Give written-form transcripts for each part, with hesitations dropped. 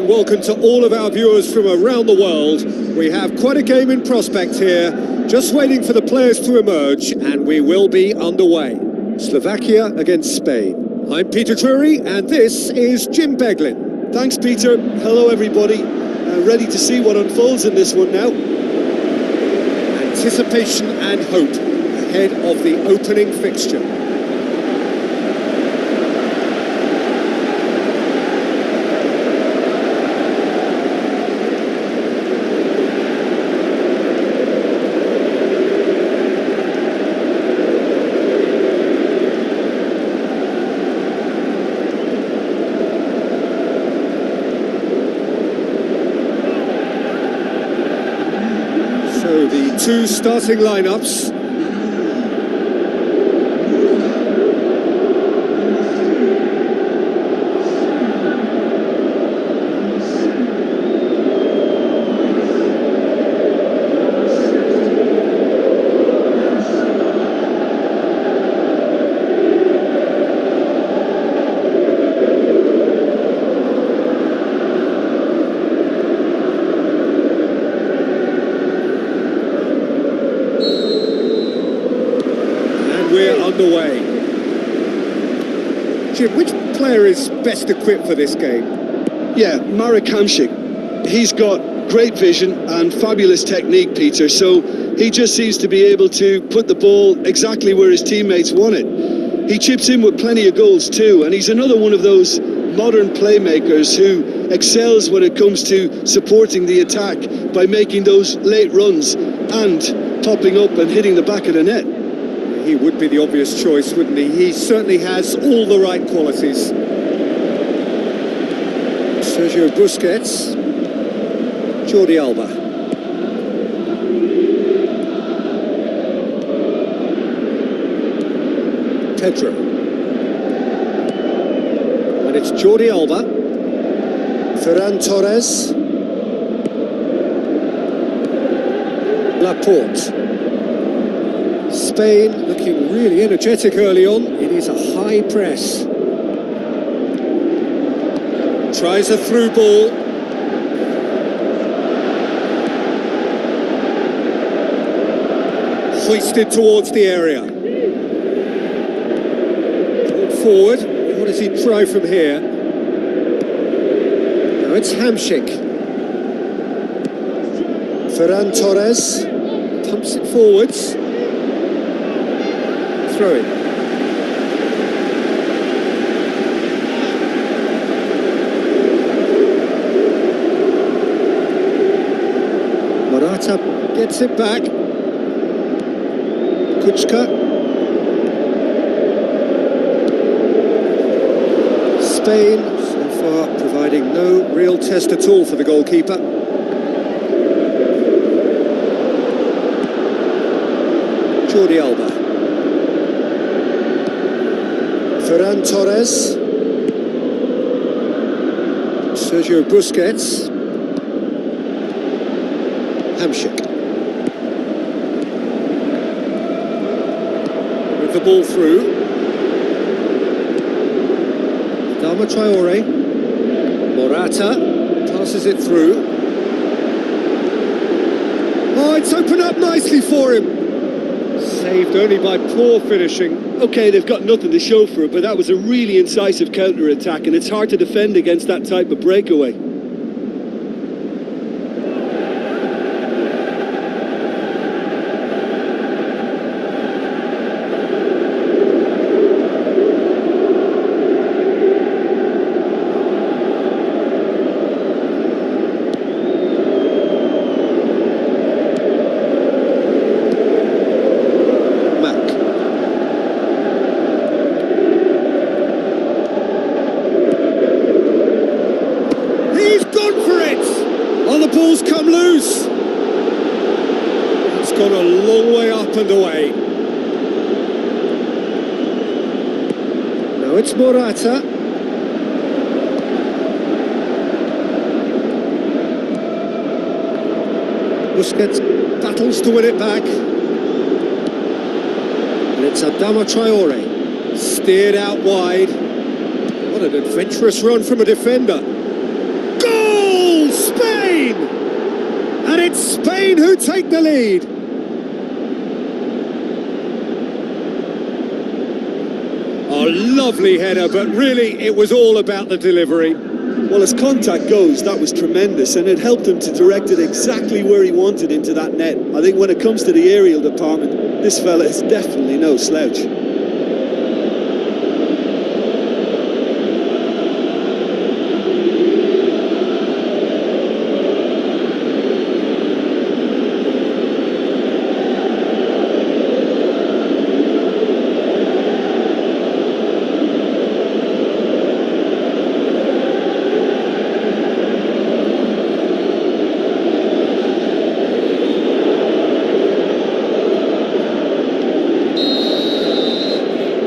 welcome to all of our viewers from around the world. We have quite a game in prospect here, just waiting for the players to emerge, and we will be underway. Slovakia against Spain. I'm Peter Drury, and this is Jim Beglin. Thanks, Peter. Hello, everybody. Ready to see what unfolds in this one now. Anticipation and hope ahead of the opening fixture. So the two starting lineups. We're underway. Jim, which player is best equipped for this game? Yeah, Marek Hamšík. He's got great vision and fabulous technique, Peter, so he just seems to be able to put the ball exactly where his teammates want it. He chips in with plenty of goals too, and he's another one of those modern playmakers who excels when it comes to supporting the attack by making those late runs and popping up and hitting the back of the net. He would be the obvious choice, wouldn't he? He certainly has all the right qualities. Sergio Busquets. Jordi Alba. Pedro. And it's Jordi Alba. Ferran Torres. Laporte. Spain looking really energetic early on. It is a high press. Tries a through ball. Hoisted towards the area. Ball forward. What does he try from here? Now it's Hamšík. Ferran Torres pumps it forwards. Throw it. Morata gets it back. Kučka. Spain so far providing no real test at all for the goalkeeper. Jordi Alba. Ferran Torres. Sergio Busquets. Hamšík. With the ball through. Adama Traore. Morata passes it through. Oh, it's opened up nicely for him. Saved only by poor finishing. Okay, they've got nothing to show for it, but that was a really incisive counter-attack, and it's hard to defend against that type of breakaway. The ball's come loose. It's gone a long way up and away. Now it's Morata. Busquets battles to win it back. And it's Adama Traore. Steered out wide. What an adventurous run from a defender. Goal! And it's Spain who take the lead. Oh, lovely header, but really it was all about the delivery. Well, as contact goes, that was tremendous, and it helped him to direct it exactly where he wanted into that net. I think when it comes to the aerial department, this fella is definitely no slouch.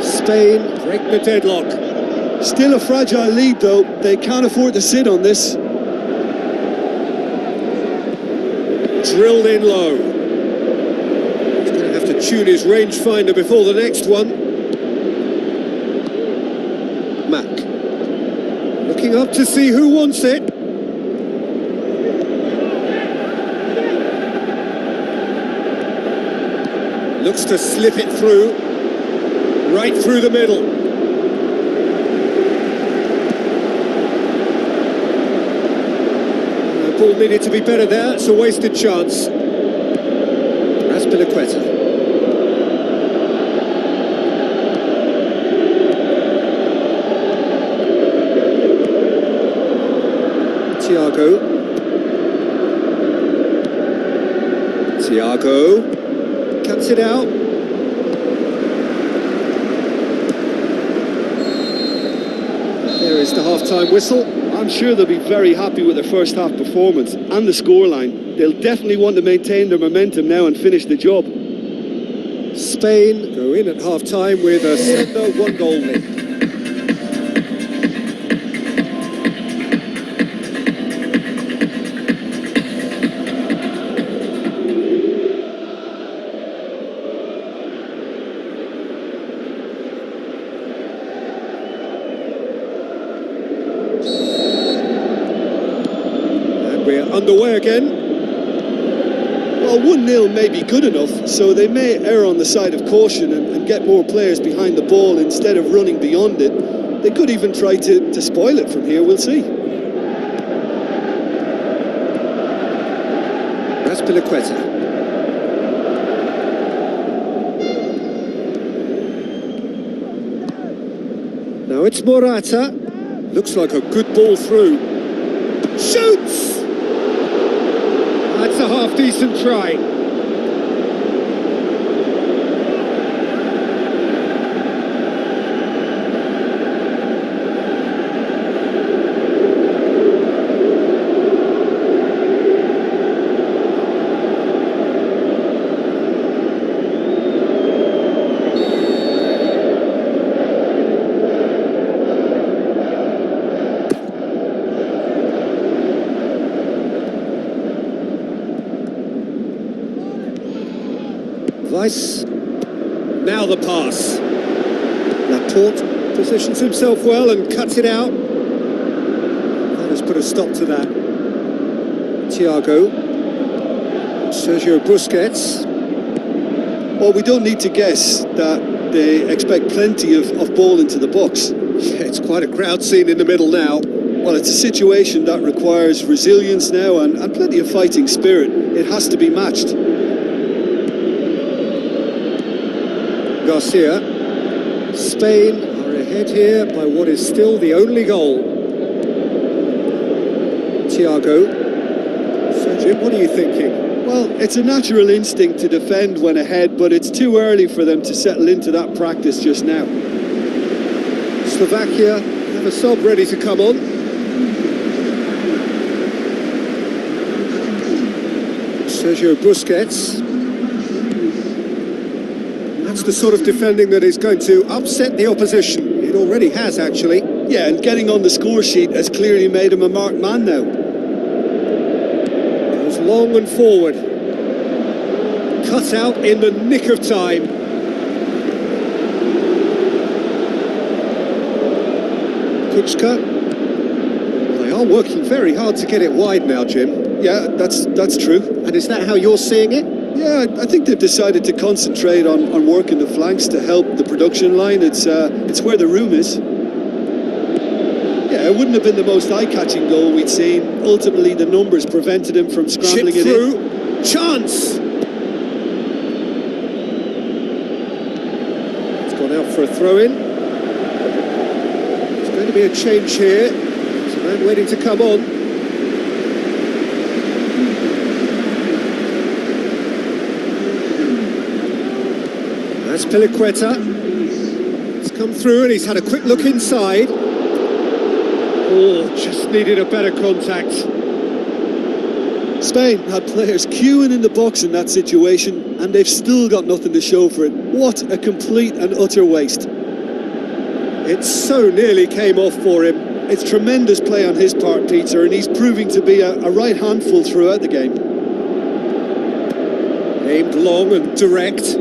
Spain break the deadlock. Still a fragile lead, though. They can't afford to sit on this. Drilled in low. He's going to have to tune his rangefinder before the next one. Mack. Looking up to see who wants it. Looks to slip it through. Right through the middle. The ball needed to be better there. It's a wasted chance. Azpilicueta. Thiago cuts it out. There is the half-time whistle. I'm sure they'll be very happy with their first half performance and the scoreline. They'll definitely want to maintain their momentum now and finish the job. Spain go in at half-time with a slender one-goal lead. We're underway again. Well, 1-0 may be good enough, so they may err on the side of caution and get more players behind the ball instead of running beyond it. They could even try to spoil it from here, we'll see. Azpilicueta. Now it's Morata. Looks like a good ball through. Shoots! That's a half-decent try. Weiss. Now the pass. Laporte positions himself well and cuts it out. That has put a stop to that. Thiago. Sergio Busquets. Well, we don't need to guess that they expect plenty of ball into the box. Yeah, it's quite a crowd scene in the middle now. Well, it's a situation that requires resilience now and plenty of fighting spirit. It has to be matched. Garcia. Spain are ahead here by what is still the only goal. Thiago. So, Jim, what are you thinking? Well, it's a natural instinct to defend when ahead, but it's too early for them to settle into that practice just now. Slovakia have a sub ready to come on. Sergio Busquets. That's the sort of defending that is going to upset the opposition. It already has, actually. Yeah, and getting on the score sheet has clearly made him a marked man now. Goes long and forward. Cut out in the nick of time. Kuczka. Well, they are working very hard to get it wide now, Jim. Yeah, that's true. And is that how you're seeing it? Yeah, I think they've decided to concentrate on working the flanks to help the production line. It's where the room is. Yeah, it wouldn't have been the most eye-catching goal we'd seen. Ultimately, the numbers prevented him from scrambling Chip it through. in. Chance! It's gone out for a throw-in. There's going to be a change here. There's a man waiting to come on. That's Piliqueta. He's come through and he's had a quick look inside. Oh, just needed a better contact. Spain had players queuing in the box in that situation, and they've still got nothing to show for it. What a complete and utter waste. It so nearly came off for him. It's tremendous play on his part, Peter, and he's proving to be a right handful throughout the game. Aimed long and direct.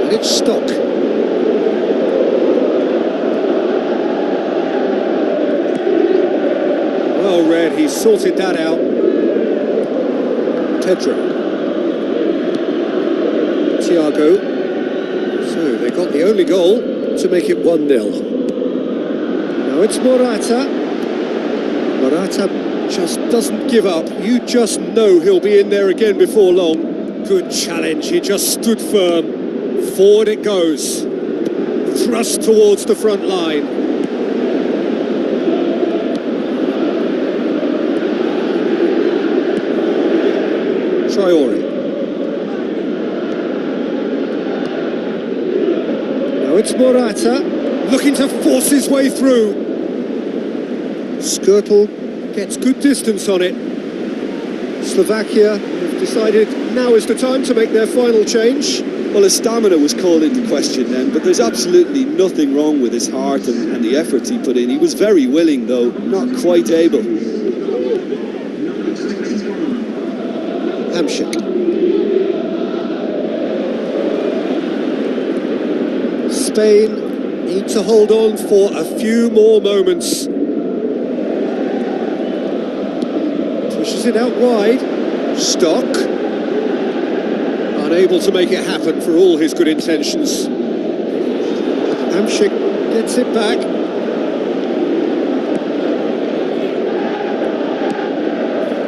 And it's Stock. Well read, he's sorted that out. Pedro. Thiago. So they got the only goal to make it 1-0. Now it's Morata. Morata just doesn't give up. You just know he'll be in there again before long. Good challenge, he just stood firm. Forward it goes. Thrust towards the front line. Traore. Now it's Morata, looking to force his way through. Skirtle gets good distance on it. Slovakia have decided now is the time to make their final change. Well, his stamina was called into question then, but there's absolutely nothing wrong with his heart and the efforts he put in. He was very willing, though, not quite able. Hamšík. Spain need to hold on for a few more moments. Pushes it out wide. Stock. Unable to make it happen for all his good intentions. Hamšík gets it back.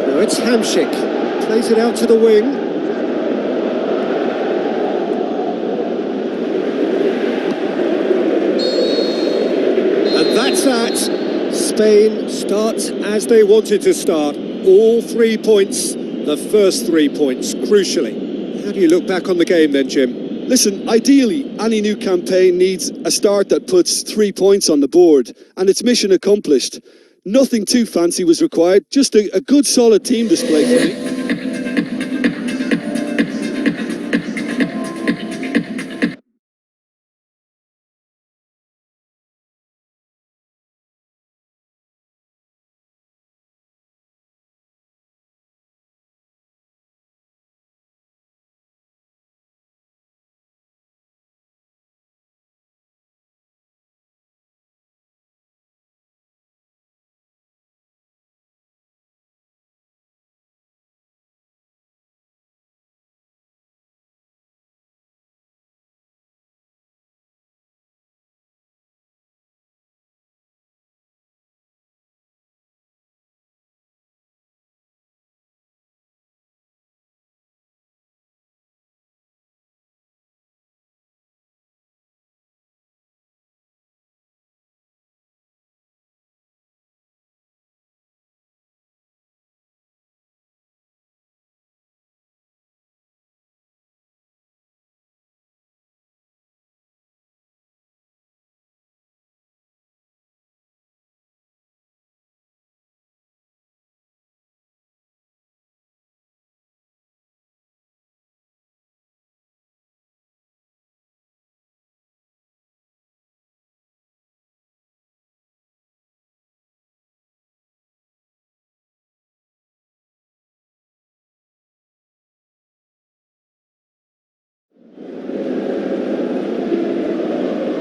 Now it's Hamšík. Plays it out to the wing. And that's that. Spain starts as they wanted to start. All 3 points, the first 3 points, crucially. How do you look back on the game then, Jim? Listen, ideally, any new campaign needs a start that puts 3 points on the board, and it's mission accomplished. Nothing too fancy was required, just a good solid team display for me.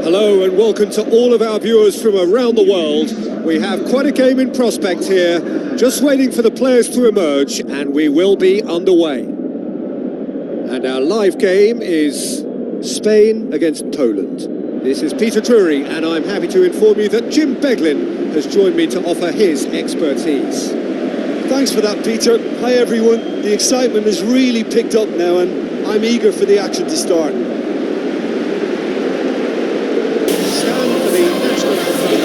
Hello and welcome to all of our viewers from around the world. We have quite a game in prospect here, just waiting for the players to emerge, and we will be underway. And our live game is Spain against Poland. This is Peter Drury, and I'm happy to inform you that Jim Beglin has joined me to offer his expertise. Thanks for that, Peter. Hi, everyone. The excitement has really picked up now, and I'm eager for the action to start. Stand for the national anthem.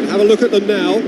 Have a look at them now.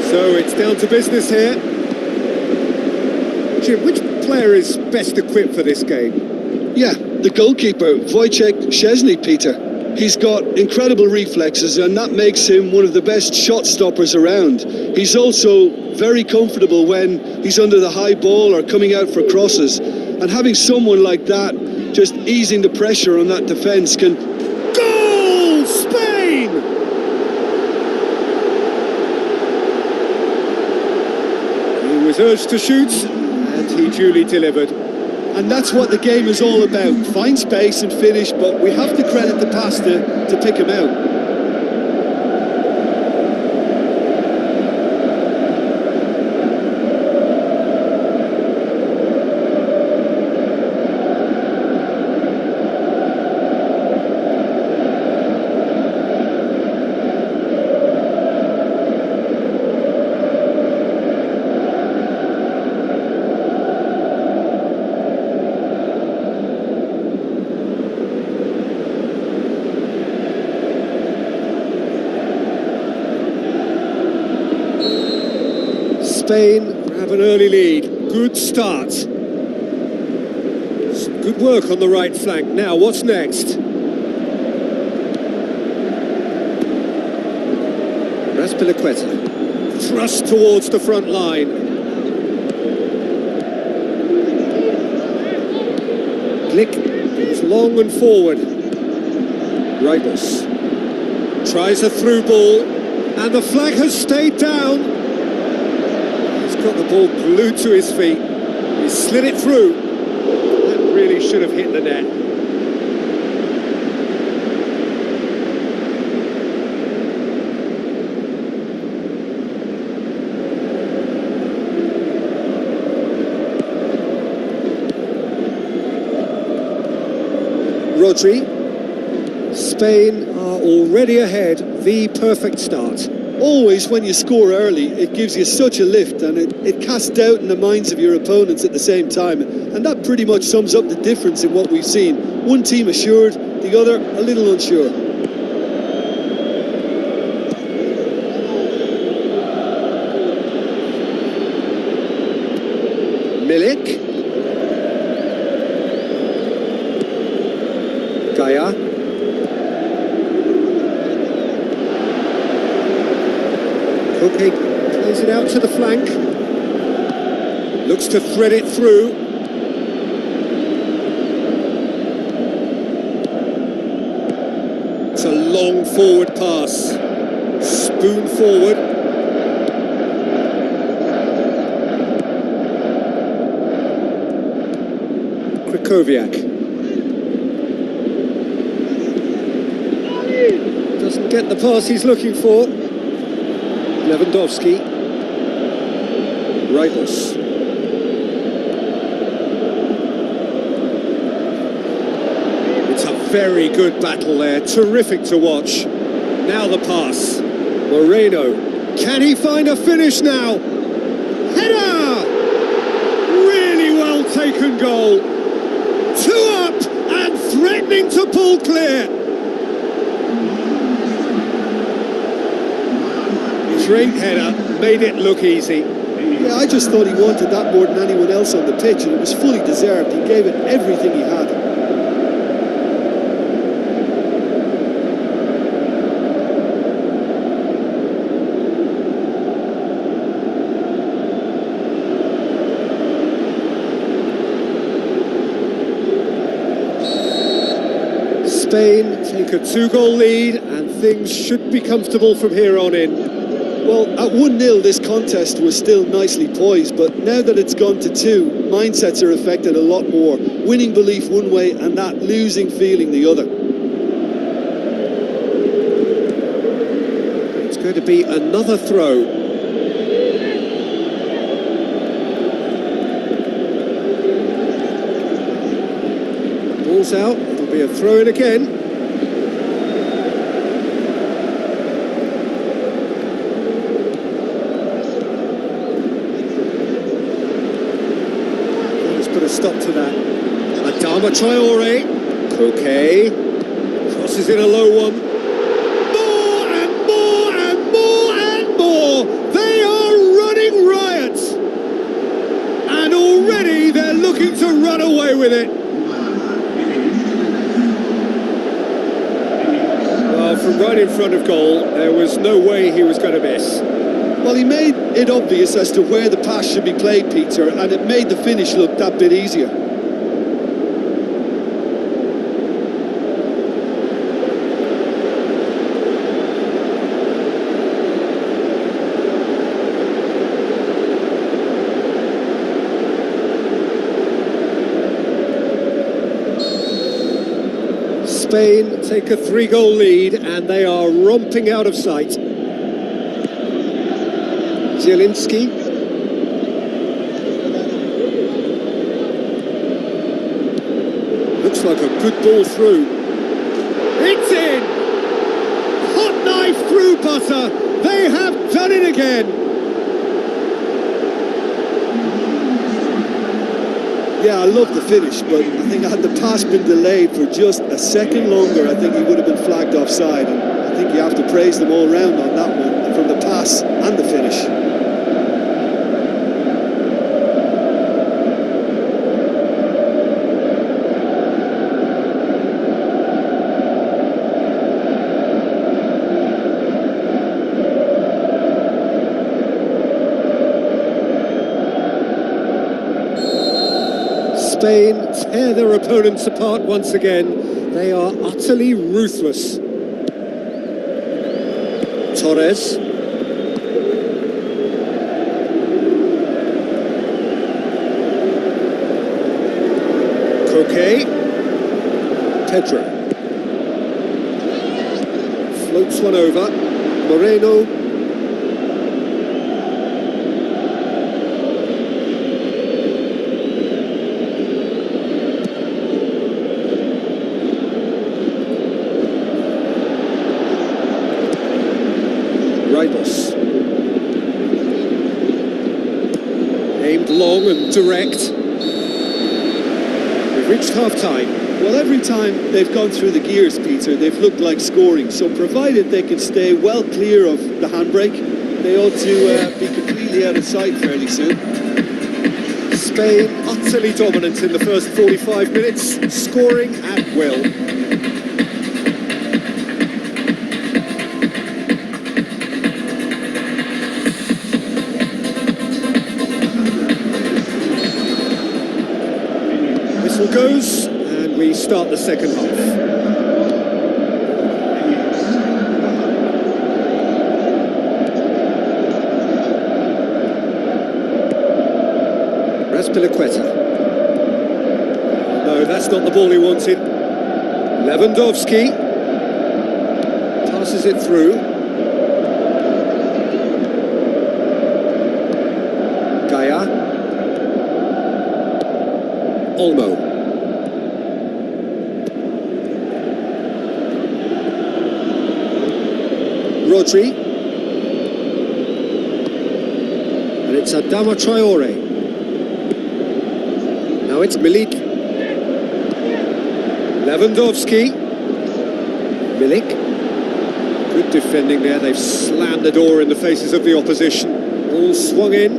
So it's down to business here. Jim, which player is best equipped for this game? Yeah, the goalkeeper, Wojciech Szczesny, Peter. He's got incredible reflexes, and that makes him one of the best shot stoppers around. He's also very comfortable when he's under the high ball or coming out for crosses. And having someone like that just easing the pressure on that defence can... Goal! Spain! He was urged to shoot, and he duly delivered. And that's what the game is all about. Find space and finish, but we have to credit the pass to pick him out. Spain have an early lead. Good start. Some good work on the right flank. Now, what's next? Azpilicueta. Thrust towards the front line. Glick goes long and forward. Ribos tries a through ball, and the flag has stayed down. Got the ball glued to his feet. He slid it through. That really should have hit the net. Rodri. Spain are already ahead. The perfect start. Always, when you score early, it gives you such a lift, and it casts doubt in the minds of your opponents at the same time. And that pretty much sums up the difference in what we've seen. One team assured, the other a little unsure. Milik. Gaia. Okay, plays it out to the flank. Looks to thread it through. It's a long forward pass. Spoon forward. Krychowiak. Doesn't get the pass he's looking for. Lewandowski. Ribos. very good battle there, terrific to watch. Now the pass. Moreno, can he find a finish now? Header! Really well taken goal. 2 up and threatening to pull clear. Great header, made it look easy. Yeah, I just thought he wanted that more than anyone else on the pitch, and it was fully deserved. He gave it everything he had. Spain take a 2-goal lead and things should be comfortable from here on in. Well, at 1-0 this contest was still nicely poised, but now that it's gone to 2, mindsets are affected a lot more. Winning belief one way and that losing feeling the other. It's going to be another throw. Ball's out, it'll be a throw in again. Put a stop to that. Adama Traore. Koke. Crosses in a low one. More and more and more and more. They are running riot. And already they're looking to run away with it. Well, from right in front of goal, there was no way he was going to miss. Well, he made it obvious as to where the pass should be played, Peter, and it made the finish look that bit easier. Spain take a 3-goal lead and they are romping out of sight. Zielinski. Looks like a good ball through. It's in! Hot knife through butter. They have done it again. Yeah, I love the finish, but I think had the pass been delayed for just a second longer, I think he would have been flagged offside. And I think you have to praise them all round on that one, from the pass and the finish. Spain tear their opponents apart once again. They are utterly ruthless. Torres. Koke. Pedro. Floats one over. Moreno. Ribos. Aimed long and direct. We've reached half-time. Well, every time they've gone through the gears, Peter, they've looked like scoring. So provided they can stay well clear of the handbrake, they ought to be completely out of sight fairly soon. Spain utterly dominant in the first 45 minutes, scoring at will. Whistle goes, and we start the second half. Azpilicueta. No, that's not the ball he wanted. Lewandowski passes it through. Gaia. Olmo. Rodri. And it's Adama Traore. Now it's Milik. Lewandowski. Milik. Good defending there. They've slammed the door in the faces of the opposition. All swung in.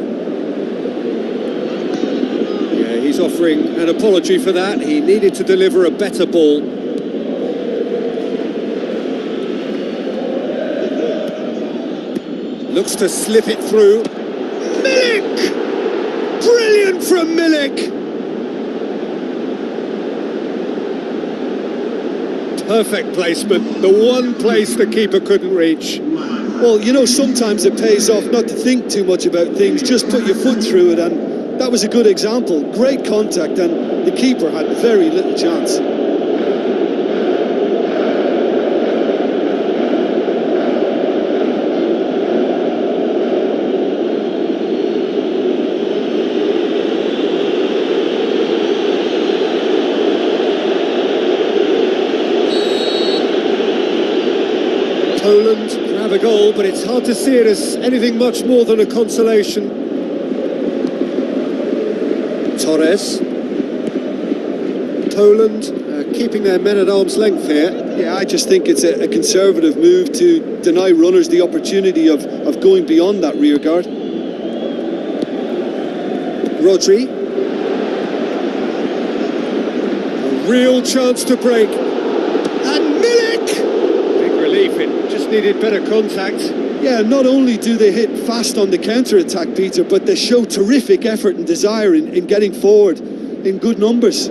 Yeah, he's offering an apology for that. He needed to deliver a better ball. Looks to slip it through. Milik! Brilliant from Milik! Perfect placement, the one place the keeper couldn't reach. Well, you know, sometimes it pays off not to think too much about things, just put your foot through it, and that was a good example. Great contact, and the keeper had very little chance. Poland have a goal, but it's hard to see it as anything much more than a consolation. Torres. Poland keeping their men at arm's length here. Yeah, I just think it's a conservative move to deny runners the opportunity of going beyond that rear guard. Rodri. A real chance to break. And Milik! Big relief, it just needed better contact. Yeah, not only do they hit fast on the counter-attack, Peter, but they show terrific effort and desire in getting forward in good numbers.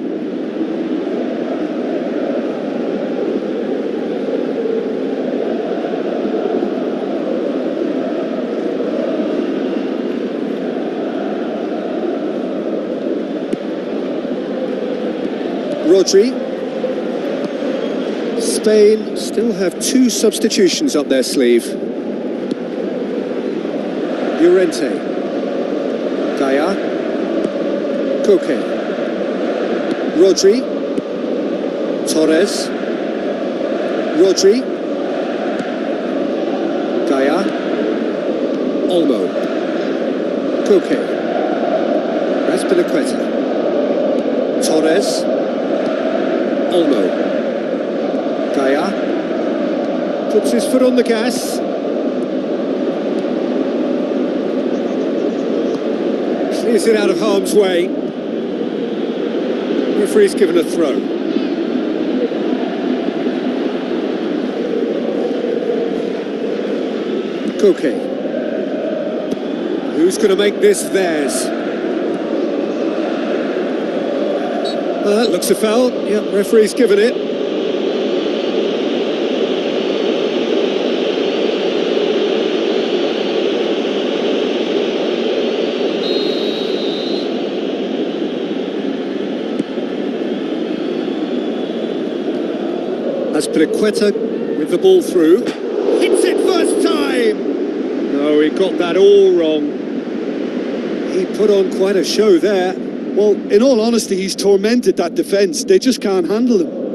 Rodri. Spain still have two substitutions up their sleeve. Llorente. Daya. Koke. Rodri. Torres. Rodri. Daya. Olmo. Koke. Azpilicueta. Torres. Olmo. Daya puts his foot on the gas. Clears it out of harm's way. Referee's given a throw. Koke. Who's going to make this theirs? Looks a foul. Yep, referee's given it. Azpilicueta with the ball through. Hits it first time! No, he got that all wrong. He put on quite a show there. Well, in all honesty, he's tormented that defence. They just can't handle him.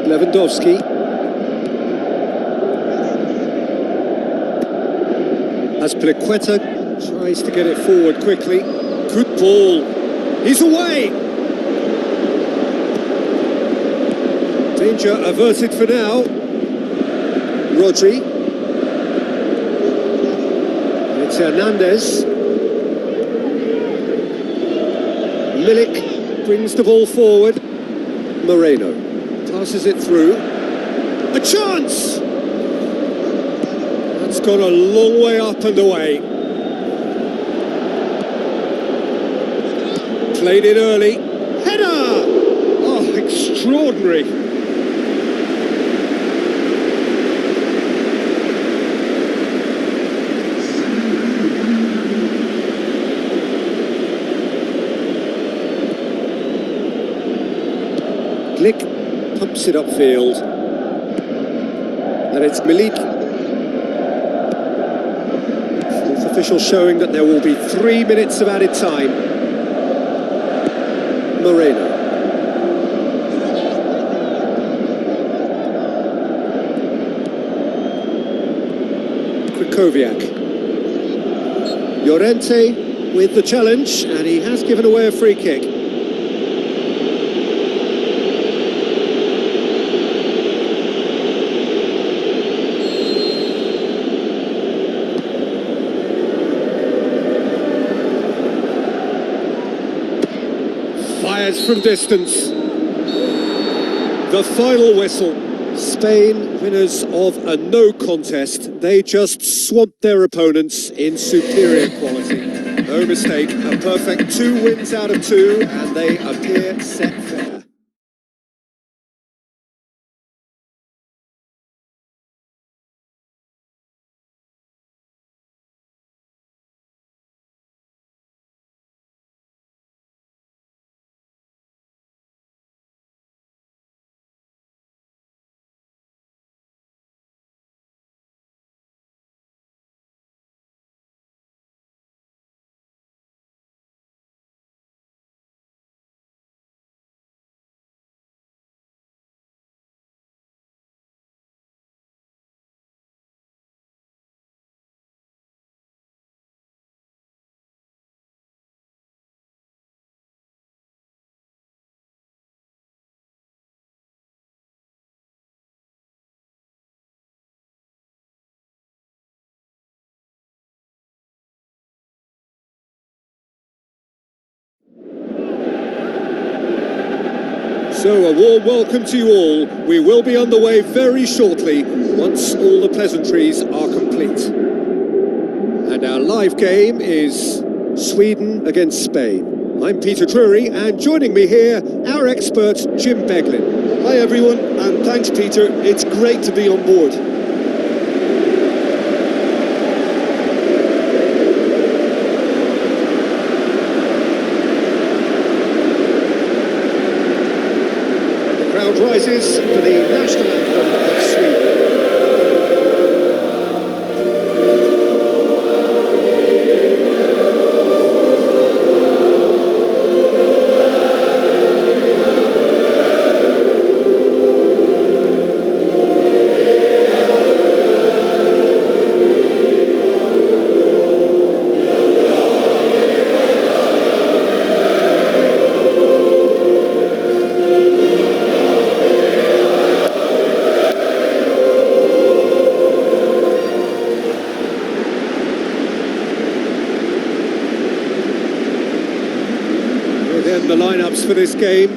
Lewandowski. Azpilicueta tries to get it forward quickly. Good ball. He's away. Danger averted for now. Rodri. It's Hernandez. Milik brings the ball forward. Moreno passes it through. A chance! That's gone a long way up and away. Played it early. Header! Oh, extraordinary. Glick pumps it upfield. And it's Milik. Fourth official showing that there will be 3 minutes of added time. Moreno. Krychowiak. Llorente with the challenge, and he has given away a free kick. Fires from distance. The final whistle. Spain, winners of a no contest. They just swamped their opponents in superior quality. No mistake, a perfect 2 wins out of 2, and they appear set fair. So a warm welcome to you all. We will be on the way very shortly once all the pleasantries are complete. And our live game is Sweden against Spain. I'm Peter Drury, and joining me here, our expert Jim Beglin. Hi everyone, and thanks Peter. It's great to be on board. Crowd rises for the national anthem of Sweden. The lineups for this game.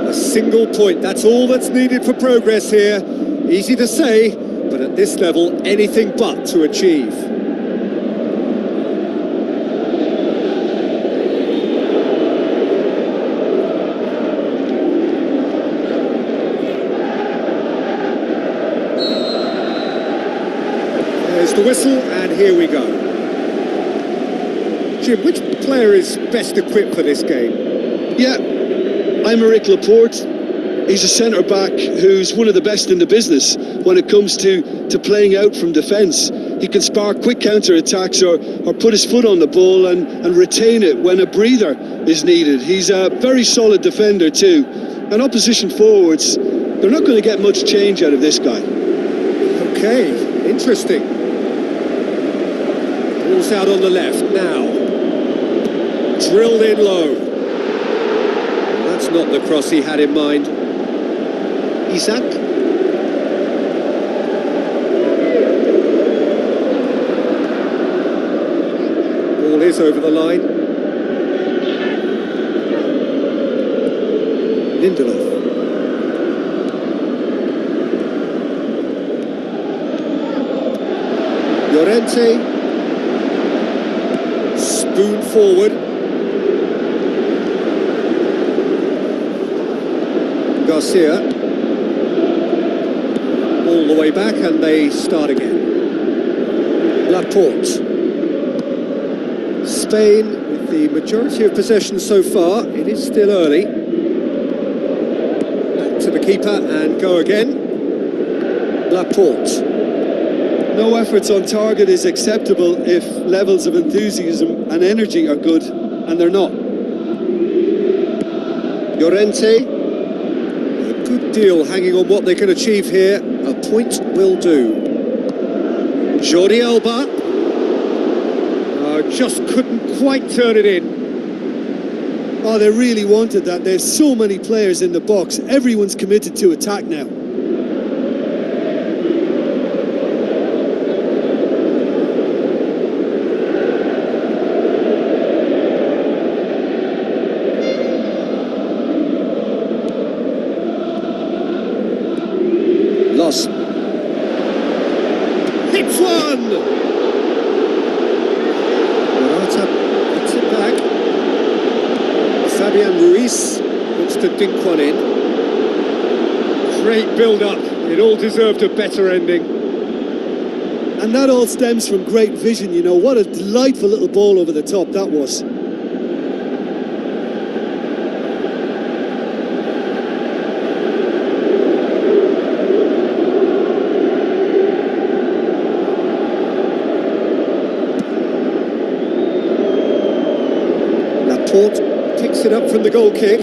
A single point, that's all that's needed for progress here. Easy to say, but at this level, anything but to achieve. There's the whistle, and here we go. Jim, which player is best equipped for this game? Yeah, Aymeric Laporte. He's a centre-back who's one of the best in the business when it comes to playing out from defence. He can spark quick counter-attacks or put his foot on the ball and retain it when a breather is needed. He's a very solid defender too. And opposition forwards, they're not going to get much change out of this guy. Okay, interesting. Ball's out on the left now. Drilled in low. That's not the cross he had in mind. Isak. Ball is over the line. Lindelof. Llorente. Spoon forward. Garcia. All the way back, and they start again. Laporte. Spain with the majority of possession so far. It is still early. Back to the keeper and go again. Laporte. No efforts on target is acceptable if levels of enthusiasm and energy are good, and they're not. Llorente. A good deal hanging on what they can achieve here. A point will do. Jordi Alba. Just couldn't quite turn it in. Oh, they really wanted that. There's so many players in the box. Everyone's committed to attack now. Lost. Hits one! Gets it back. Fabian Ruiz looks to dink one in. Great build-up. It all deserved a better ending. And that all stems from great vision, you know. What a delightful little ball over the top that was. Laporte picks it up from the goal kick.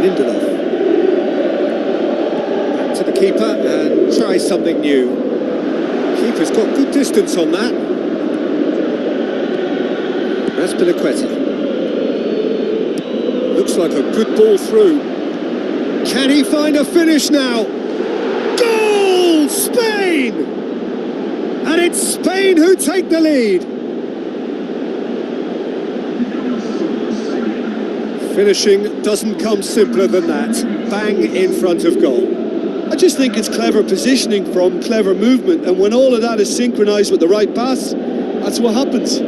Lindelof. Back to the keeper and try something new. Keeper's got good distance on that. Azpilicueta. Looks like a good ball through. Can he find a finish now? Goal! Spain! And it's Spain who take the lead. Finishing doesn't come simpler than that. Bang in front of goal. I just think it's clever positioning from clever movement, and when all of that is synchronised with the right pass, that's what happens.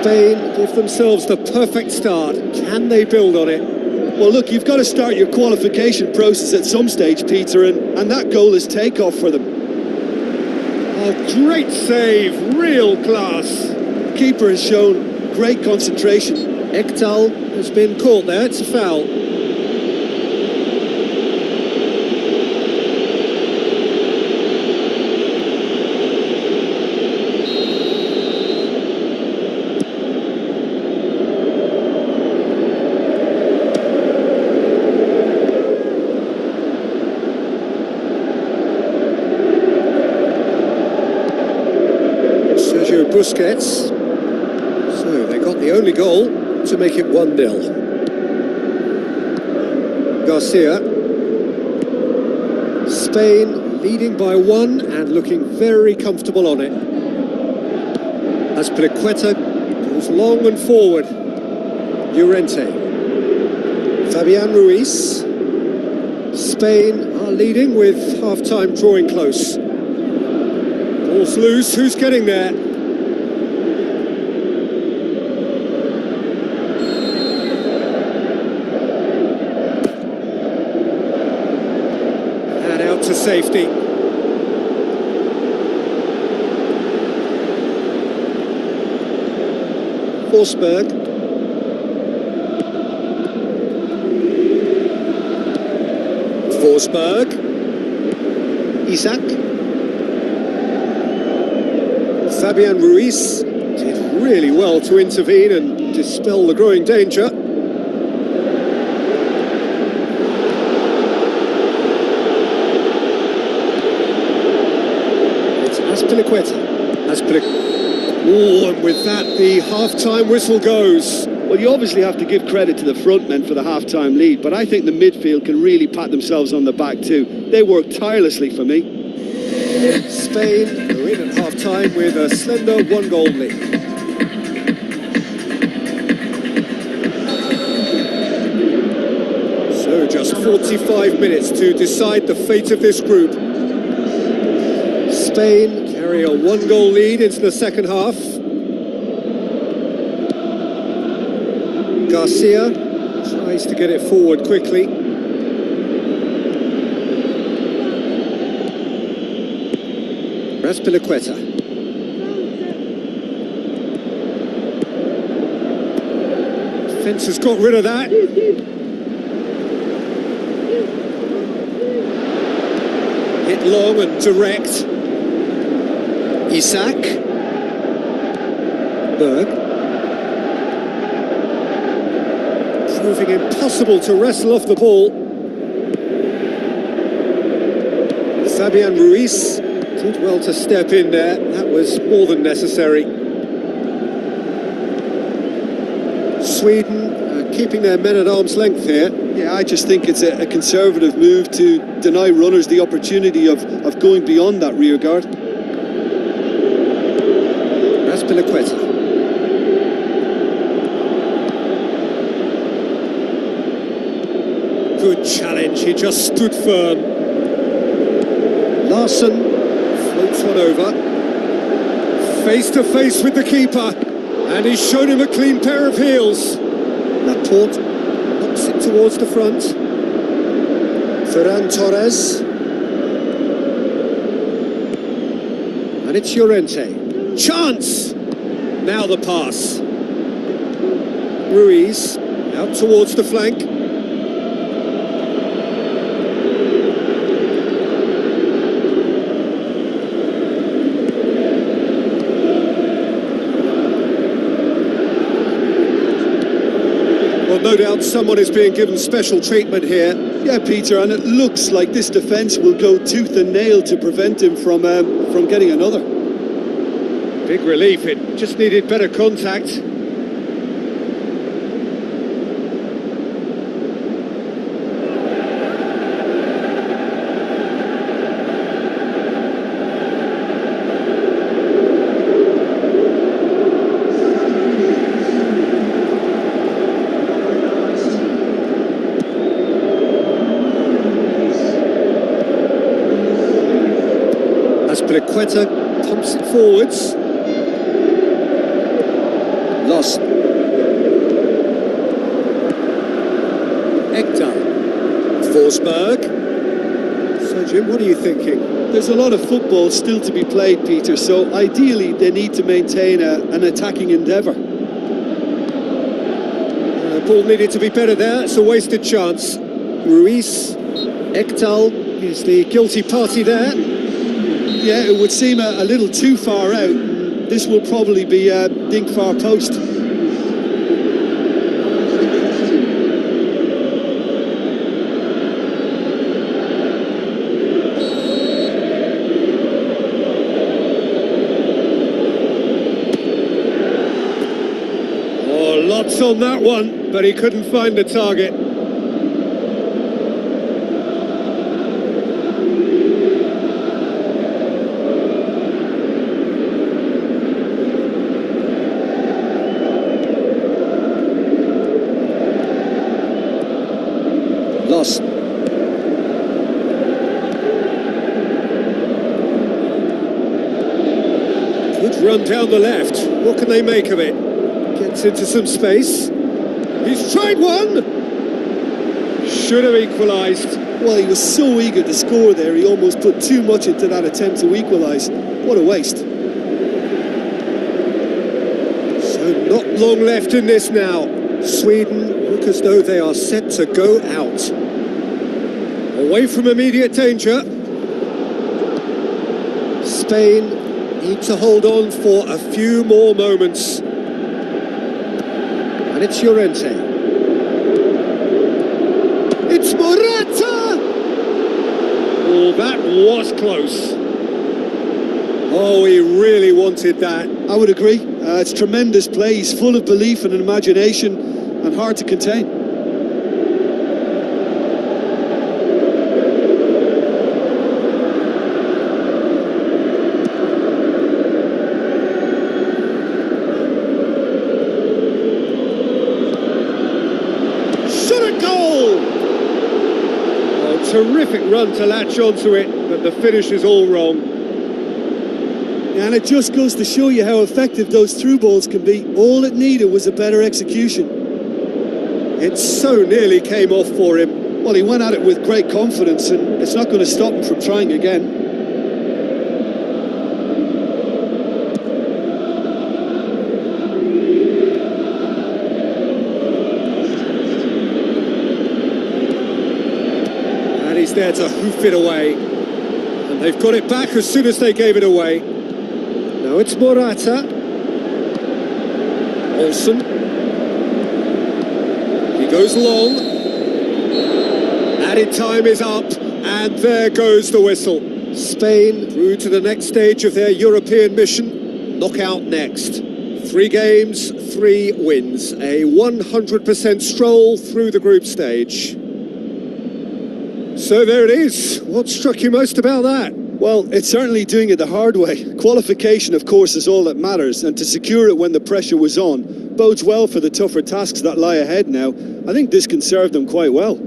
Spain give themselves the perfect start. Can they build on it? Well, look, you've got to start your qualification process at some stage, Peter, and that goal is takeoff for them. Oh, great save, real class. The keeper has shown great concentration. Ekdal has been caught there, it's a foul. Busquets. So they got the only goal to make it 1-0. Garcia. Spain leading by 1 and looking very comfortable on it. Azpilicueta goes long and forward. Llorente. Fabian Ruiz. Spain are leading with half-time drawing close. Ball's loose, who's getting there? To safety. Forsberg. Forsberg. Isak. Fabian Ruiz did really well to intervene and dispel the growing danger. Azpilicueta. Oh, and with that, the half-time whistle goes. Well, you obviously have to give credit to the front men for the half-time lead, but I think the midfield can really pat themselves on the back too. They worked tirelessly for me. Spain are in at half-time with a slender 1-goal lead. Just 45 minutes to decide the fate of this group. Spain carry a one-goal lead into the second half. Garcia tries to get it forward quickly. Azpilicueta. Defence has got rid of that. Hit long and direct. Isak. Berg. Proving impossible to wrestle off the ball. Fabian Ruiz did well to step in there. That was more than necessary. Sweden keeping their men at arm's length here. Yeah, I just think it's a conservative move to deny runners the opportunity of going beyond that rear guard. Azpilicueta. Good challenge, he just stood firm. Larsson floats one over. Face to face with the keeper. And he's shown him a clean pair of heels. Laporte knocks it towards the front. Ferran Torres. And it's Llorente. Chance! Now the pass. Ruiz out towards the flank. Well, no doubt someone is being given special treatment here. Yeah, Peter, and it looks like this defence will go tooth and nail to prevent him from getting another. Big relief, it just needed better contact. Azpilicueta pumps it forwards. Lost. Ekdal. Forsberg. So, Jim, what are you thinking? There's a lot of football still to be played, Peter, so ideally they need to maintain an attacking endeavour. Ball needed to be better there, it's a wasted chance. Ruiz. Ekdal is the guilty party there. Yeah, it would seem a little too far out. This will probably be dink far post. Oh, lots on that one, but he couldn't find the target. Lost. Good run down the left. What can they make of it? Gets into some space. He's tried one! Should have equalised. Well, he was so eager to score there, he almost put too much into that attempt to equalise. What a waste. So not long left in this now. Sweden look as though they are set to go out. Away from immediate danger. Spain need to hold on for a few more moments. And it's Llorente. It's Morata! Oh, that was close. Oh, he really wanted that. I would agree. It's tremendous play. He's full of belief and imagination and hard to contain. Shot a goal! terrific run to latch onto it, but the finish is all wrong. And it just goes to show you how effective those through balls can be. All it needed was a better execution. It so nearly came off for him. Well, he went at it with great confidence, and it's not going to stop him from trying again. And he's there to hoof it away. And they've got it back as soon as they gave it away. Now it's Morata. Olsen. He goes long. Added time is up, and there goes the whistle. Spain through to the next stage of their European mission. Knockout next. 3 games, 3 wins. A 100% stroll through the group stage. So there it is. What struck you most about that? Well, it's certainly doing it the hard way. Qualification, of course, is all that matters, and to secure it when the pressure was on bodes well for the tougher tasks that lie ahead now. I think this can serve them quite well.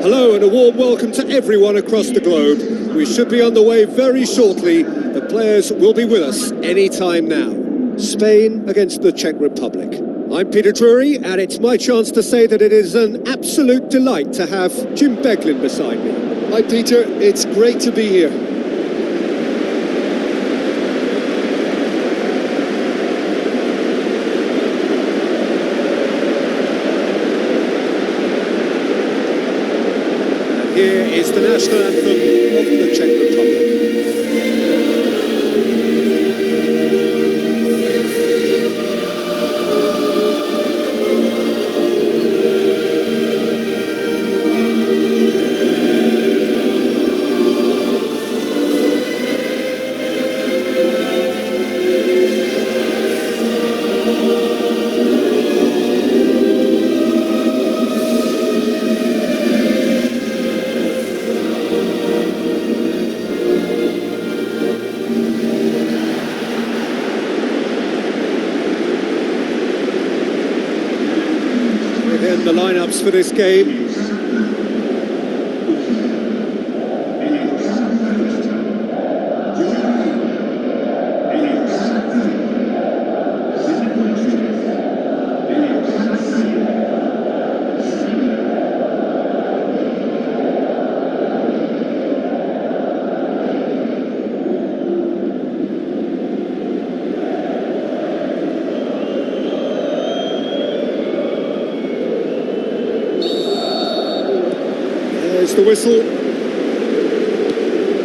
Hello and a warm welcome to everyone across the globe. We should be on the way very shortly. The players will be with us any time now. Spain against the Czech Republic. I'm Peter Drury, and it's my chance to say that it is an absolute delight to have Jim Beglin beside me. Hi, Peter. It's great to be here. Here is the national anthem of the Czech Republic. The lineups for this game. There's the whistle.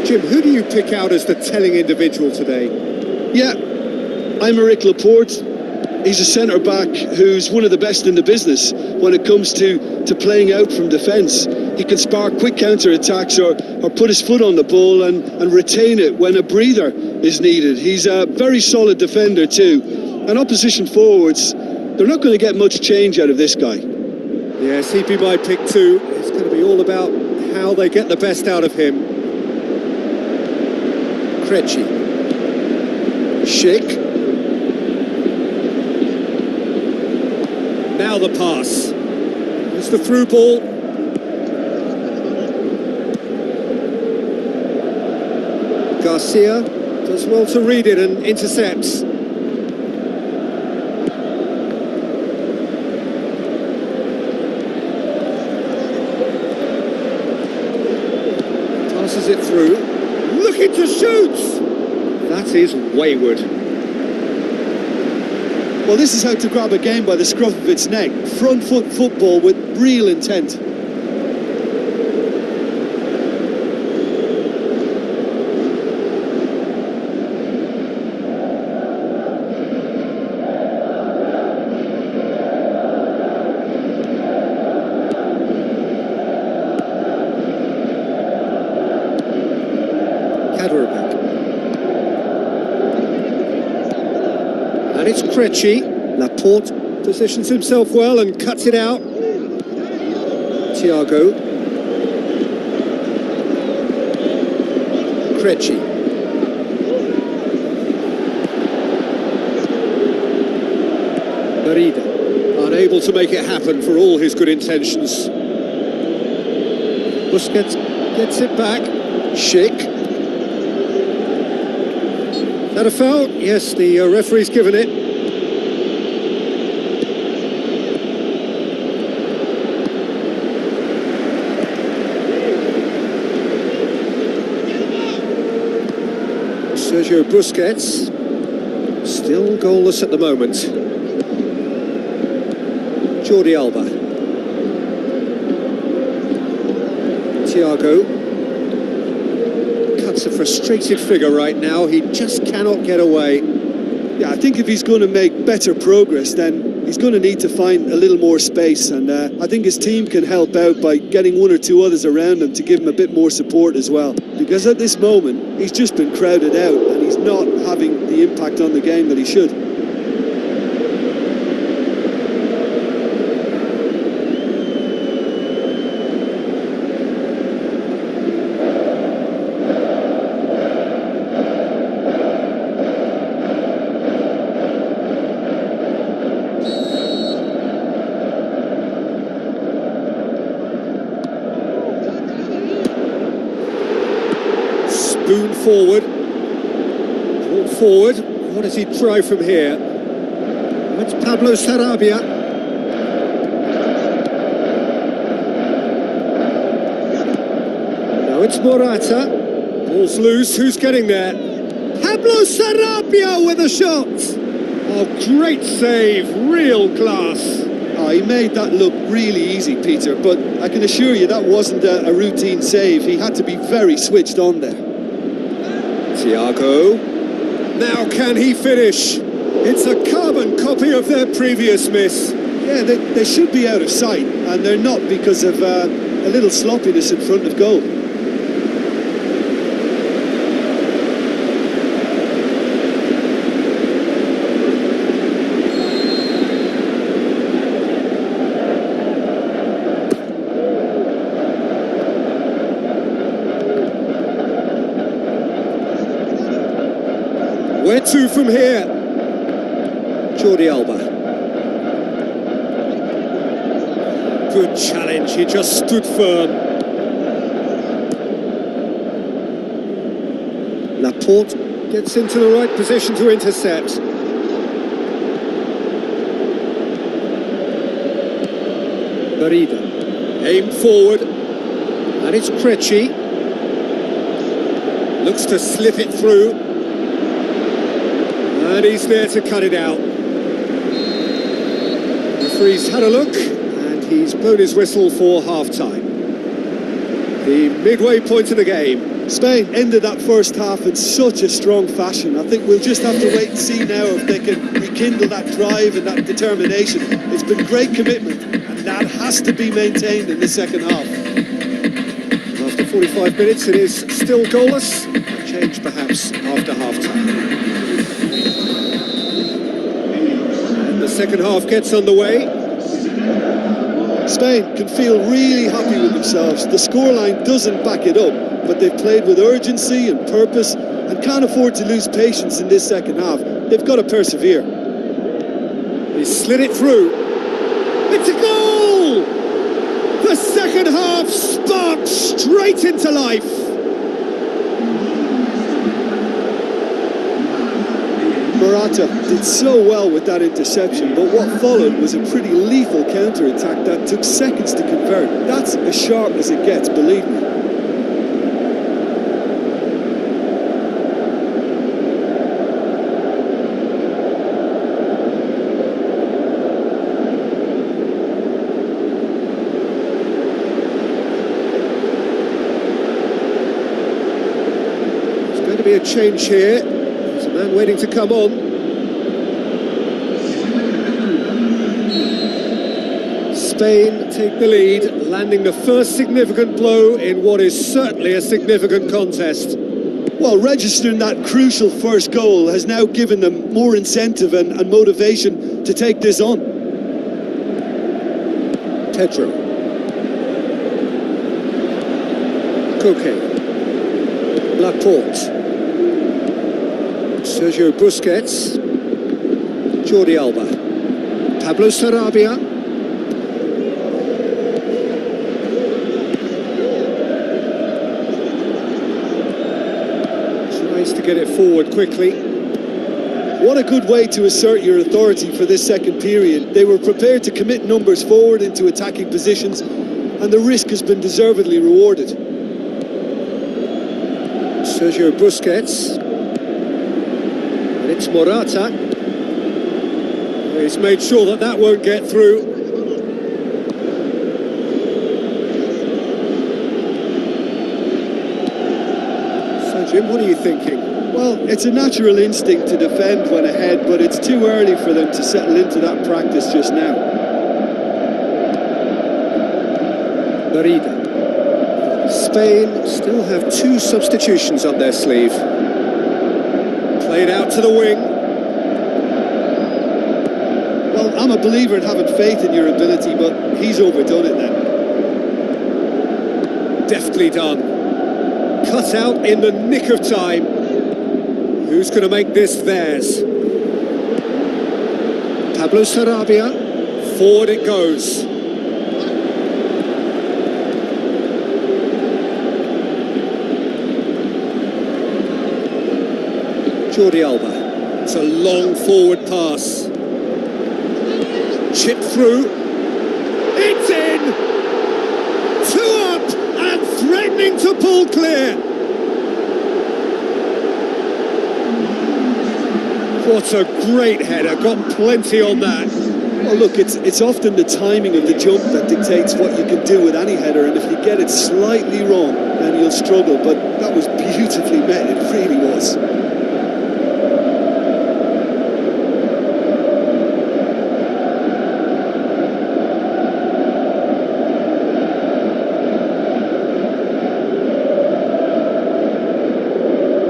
Jim, who do you pick out as the telling individual today? Yeah, Aymeric Laporte. He's a centre-back who's one of the best in the business when it comes to playing out from defence. He can spark quick counter-attacks or put his foot on the ball and retain it when a breather is needed. He's a very solid defender too. And opposition forwards, they're not going to get much change out of this guy. Yes, he'd be my pick too. It's going to be all about how they get the best out of him. Krejci. Schick. Now the pass. It's the through ball. Garcia does well to read it and intercepts. Passes it through. Looking to shoot! That is wayward. Well, this is how to grab a game by the scruff of its neck. Front foot football with real intent. And it's Krejci. Laporte positions himself well and cuts it out. Thiago. Krejci. Merida, unable to make it happen for all his good intentions. Busquets gets it back. Schick. Is that a foul? Yes, the referee's given it. Sergio Busquets, still goalless at the moment. Jordi Alba. Thiago. Cuts a frustrated figure right now, he just cannot get away. Yeah, I think if he's going to make better progress, then he's going to need to find a little more space, and I think his team can help out by getting one or two others around him to give him a bit more support as well. Because at this moment, he's just been crowded out and he's not having the impact on the game that he should. Spoon forward, ball forward. What does he try from here? That's Pablo Sarabia. Now it's Morata. Ball's loose. Who's getting there? Pablo Sarabia with a shot. Oh, great save. Real class. Oh, he made that look really easy, Peter, but I can assure you that wasn't a routine save. He had to be very switched on there. Thiago. Now can he finish? It's a carbon copy of their previous miss. Yeah, they should be out of sight, and they're not because of a little sloppiness in front of goal. Where to from here? Jordi Alba. Good challenge, he just stood firm. Laporte gets into the right position to intercept. Merida. Aim forward. And it's Krejci. Looks to slip it through. And he's there to cut it out. The referee's had a look, and he's blown his whistle for half-time. The midway point of the game. Spain ended that first half in such a strong fashion. I think we'll just have to wait and see now if they can rekindle that drive and that determination. It's been great commitment, and that has to be maintained in the second half. After 45 minutes, it is still goalless. A change perhaps after half-time. The second half gets underway. Spain can feel really happy with themselves. The scoreline doesn't back it up, but they've played with urgency and purpose and can't afford to lose patience in this second half. They've got to persevere. He slid it through. It's a goal! The second half sparks straight into life. Morata did so well with that interception, but what followed was a pretty lethal counter-attack that took seconds to convert. That's as sharp as it gets, believe me. There's going to be a change here. There's a man waiting to come on. Spain take the lead, landing the first significant blow in what is certainly a significant contest. Well, registering that crucial first goal has now given them more incentive and motivation to take this on. Pedro. Koke. Laporte. Sergio Busquets. Jordi Alba. Pablo Sarabia. Tries to get it forward quickly. What a good way to assert your authority for this second period. They were prepared to commit numbers forward into attacking positions, and the risk has been deservedly rewarded. Sergio Busquets. And it's Morata. He's made sure that that won't get through. So, Jim, what are you thinking? Well, it's a natural instinct to defend when ahead, but it's too early for them to settle into that practice just now. Barida. Spain still have 2 substitutions up their sleeve. Played out to the wing. Well, I'm a believer in having faith in your ability, but he's overdone it then. Deftly done. Cut out in the nick of time. Who's going to make this theirs? Pablo Sarabia. Forward it goes. Jordi Alba. It's a long forward pass. Chip through. It's in! 2 up and threatening to pull clear. What a great header, got plenty on that. Well, look, it's often the timing of the jump that dictates what you can do with any header, and if you get it slightly wrong, then you'll struggle, but that was beautifully met, it really was.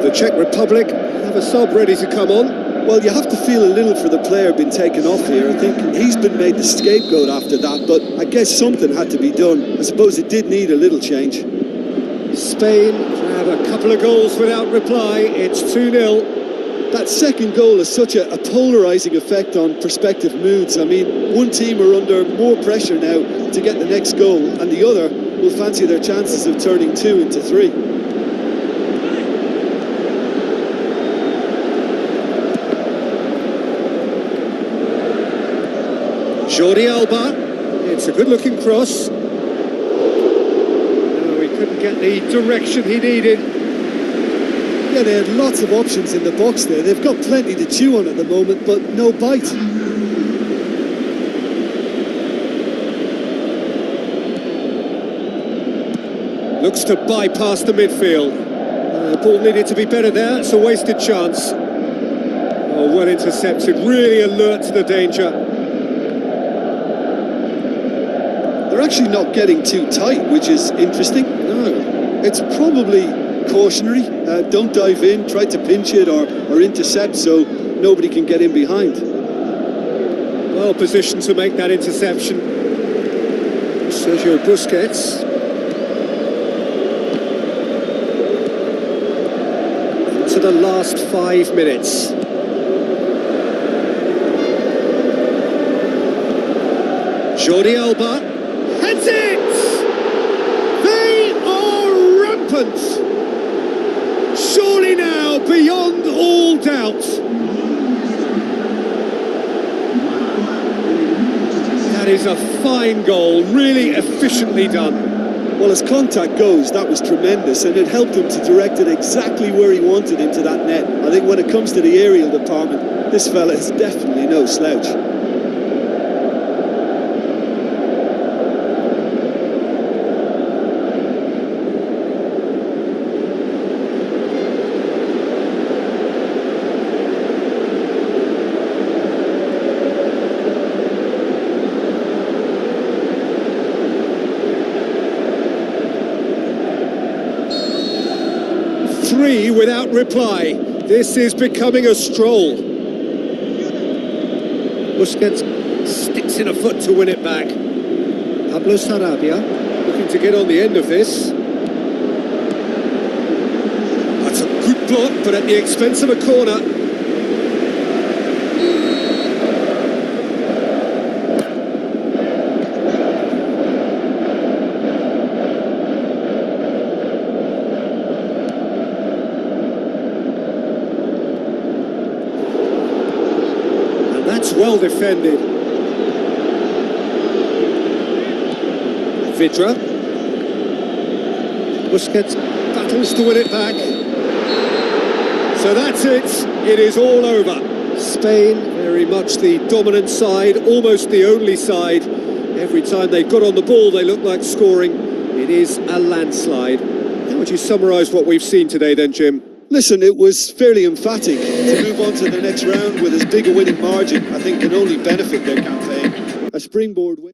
The Czech Republic have a sub ready to come on. Well, you have to feel a little for the player being taken off here. I think he's been made the scapegoat after that, but I guess something had to be done. I suppose it did need a little change. Spain grab a couple of goals without reply. It's 2-0. That second goal has such a polarising effect on prospective moods. I mean, one team are under more pressure now to get the next goal, and the other will fancy their chances of turning 2 into 3. Jordi Alba, it's a good-looking cross. No, he couldn't get the direction he needed. Yeah, they had lots of options in the box there. They've got plenty to chew on at the moment, but no bite. Looks to bypass the midfield. The ball needed to be better there. It's a wasted chance. Oh, well intercepted. Really alert to the danger. They're actually not getting too tight, which is interesting. No. It's probably cautionary. Don't dive in, try to pinch it or intercept so nobody can get in behind. Well positioned to make that interception. Sergio Busquets. Into the last 5 minutes. Jordi Alba. Heads it! They are rampant! Surely now, beyond all doubt. That is a fine goal, really efficiently done. Well, as contact goes, that was tremendous, and it helped him to direct it exactly where he wanted into that net. I think when it comes to the aerial department, this fella is definitely no slouch. Three without reply. This is becoming a stroll. Busquets sticks in a foot to win it back. Pablo Sarabia looking to get on the end of this. That's a good block, but at the expense of a corner. Well defended. Vidra. Busquets battles to win it back. So that's it. It is all over. Spain, very much the dominant side, almost the only side. Every time they got on the ball, they looked like scoring. It is a landslide. How would you summarise what we've seen today then, Jim? Listen, it was fairly emphatic. To move on to the next round with as big a winning margin, I think can only benefit their campaign. A springboard win.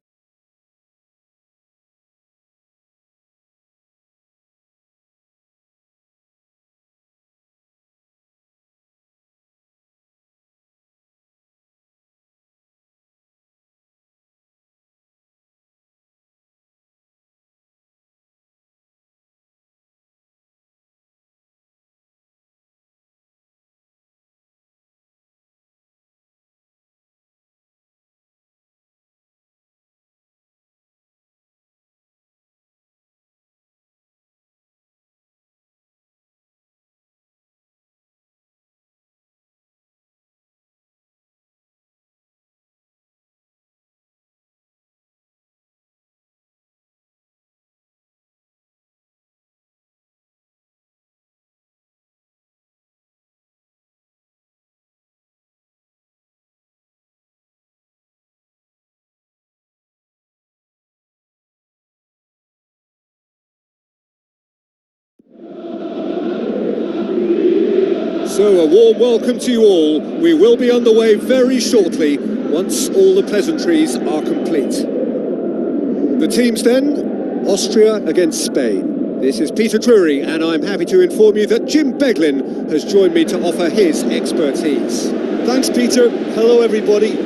So a warm welcome to you all. We will be underway very shortly once all the pleasantries are complete. The teams then, Austria against Spain. This is Peter Drury and I'm happy to inform you that Jim Beglin has joined me to offer his expertise. Thanks, Peter. Hello, everybody.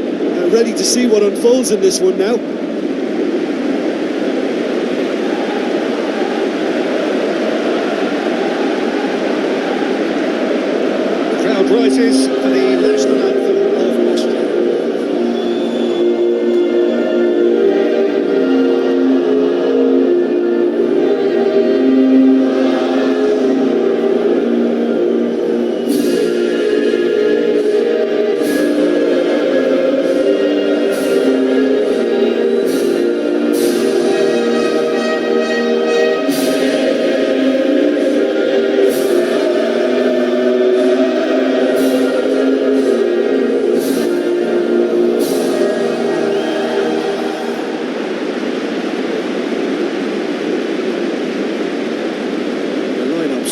Ready to see what unfolds in this one now. Rises for the national anthem of Austria.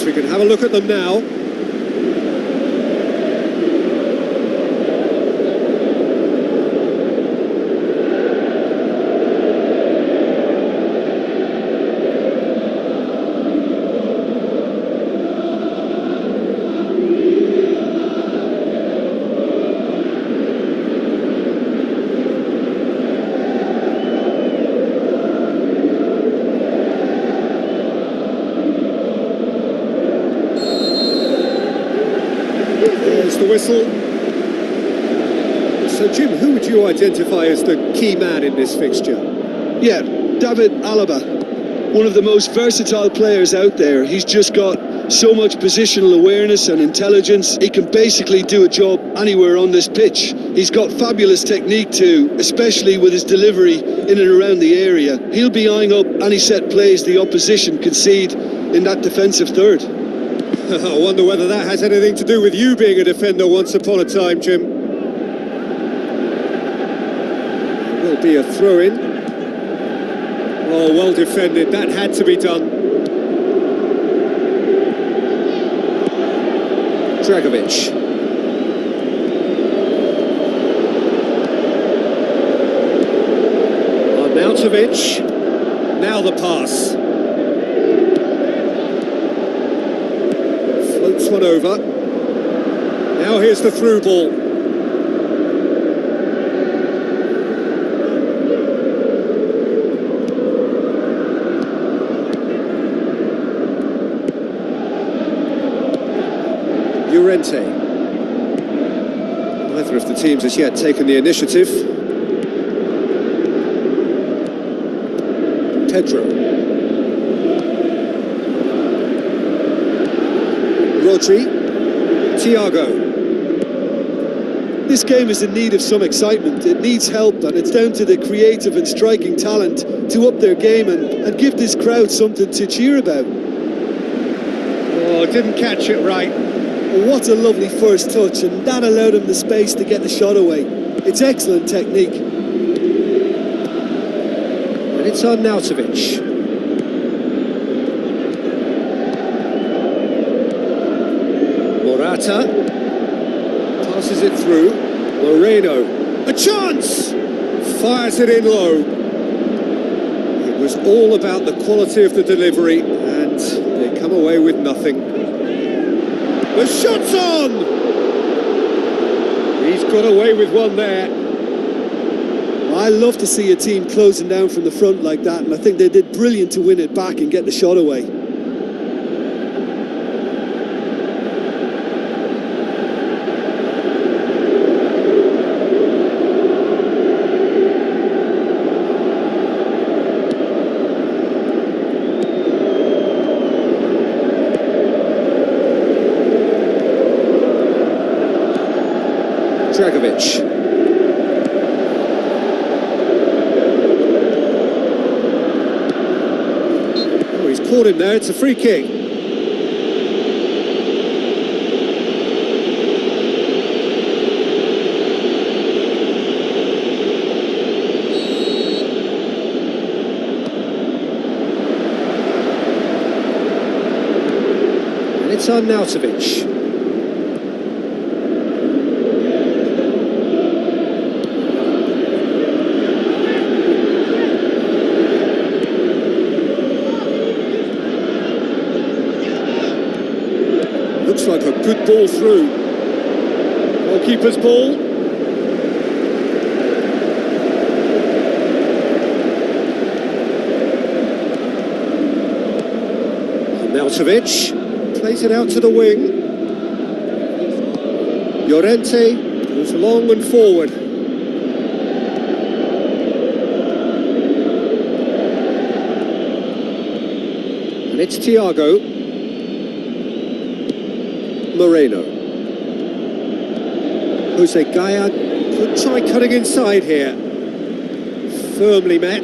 We can have a look at them now. The whistle. So Jim, who would you identify as the key man in this fixture? Yeah, David Alaba, one of the most versatile players out there. He's just got so much positional awareness and intelligence. He can basically do a job anywhere on this pitch. He's got fabulous technique too, especially with his delivery in and around the area. He'll be eyeing up any set plays the opposition concede in that defensive third. I wonder whether that has anything to do with you being a defender once upon a time, Jim. Will be a throw-in. Oh, well defended. That had to be done. Dragovic. Arnautovic. Now the pass. Floats one over. Now here's the through ball. Llorente. Neither of the teams has yet taken the initiative. Pedro. Rodri. Thiago. This game is in need of some excitement. It needs help, and it's down to the creative and striking talent to up their game and give this crowd something to cheer about. Oh, didn't catch it right. What a lovely first touch, and that allowed him the space to get the shot away. It's excellent technique. And it's Arnautovic. Morata passes it through. Moreno, a chance! Fires it in low. It was all about the quality of the delivery, and they come away with nothing. The shot's on! He's got away with one there. I love to see a team closing down from the front like that, and I think they did brilliant to win it back and get the shot away. Dragovic. Oh, he's caught him there. It's a free kick. And it's Arnautovic. Looks like a good ball through. Goalkeeper's ball. Arnautovic plays it out to the wing. Llorente goes long and forward. And it's Thiago. Moreno. Jose Gaya could try cutting inside here. Firmly met.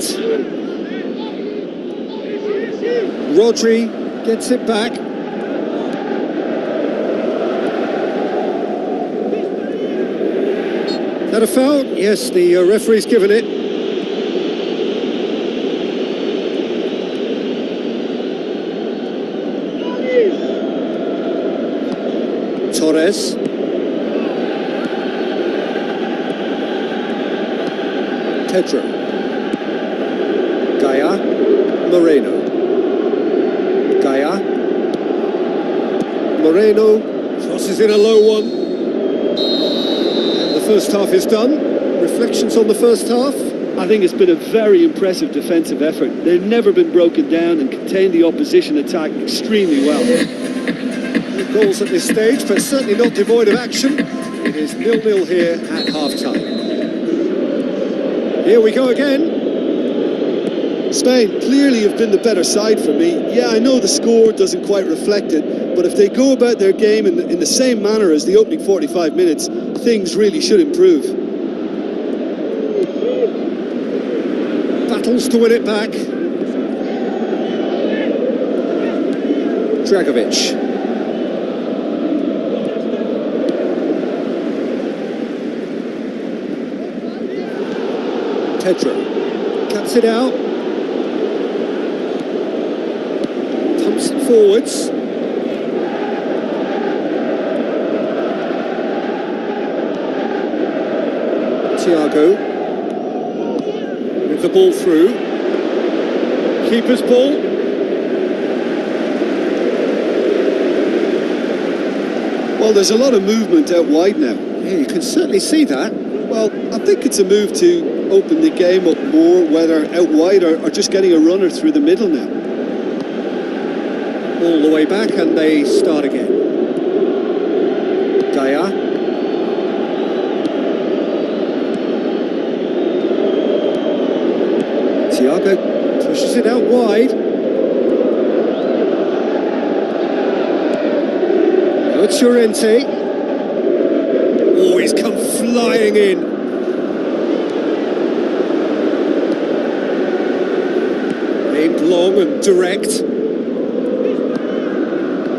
Rodri gets it back. That a foul? Yes, the referee's given it. Torres. Pedro. Gaya. Moreno. Gaya. Moreno crosses in a low one. And the first half is done. Reflections on the first half? I think it's been a very impressive defensive effort. They've never been broken down and contained the opposition attack extremely well. Goals at this stage, but certainly not devoid of action. It is 0-0 here at half-time. Here we go again. Spain clearly have been the better side for me. Yeah, I know the score doesn't quite reflect it, but if they go about their game in the same manner as the opening 45 minutes, things really should improve. Battles to win it back. Dragovic. Pedro cuts it out. Pumps it forwards. Thiago with the ball through. Keeper's ball. Well, there's a lot of movement out wide now. Yeah, you can certainly see that. Well, I think it's a move to open the game up more, whether out wide or just getting a runner through the middle now. All the way back and they start again. Daya. Thiago pushes it out wide. Now it's Llorente. Oh, he's come flying in. Aimed long and direct.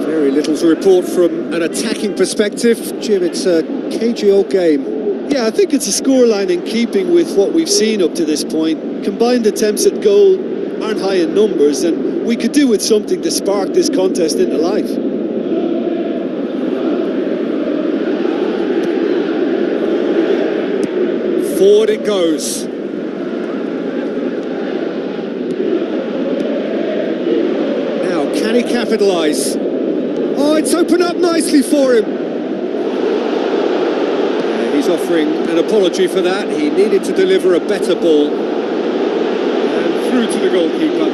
Very little to report from an attacking perspective. Jim, it's a cagey old game. Yeah, I think it's a scoreline in keeping with what we've seen up to this point. Combined attempts at goal aren't high in numbers, and we could do with something to spark this contest into life. Forward it goes. Now, can he capitalise? Oh, it's opened up nicely for him. He's offering an apology for that. He needed to deliver a better ball. And through to the goalkeeper.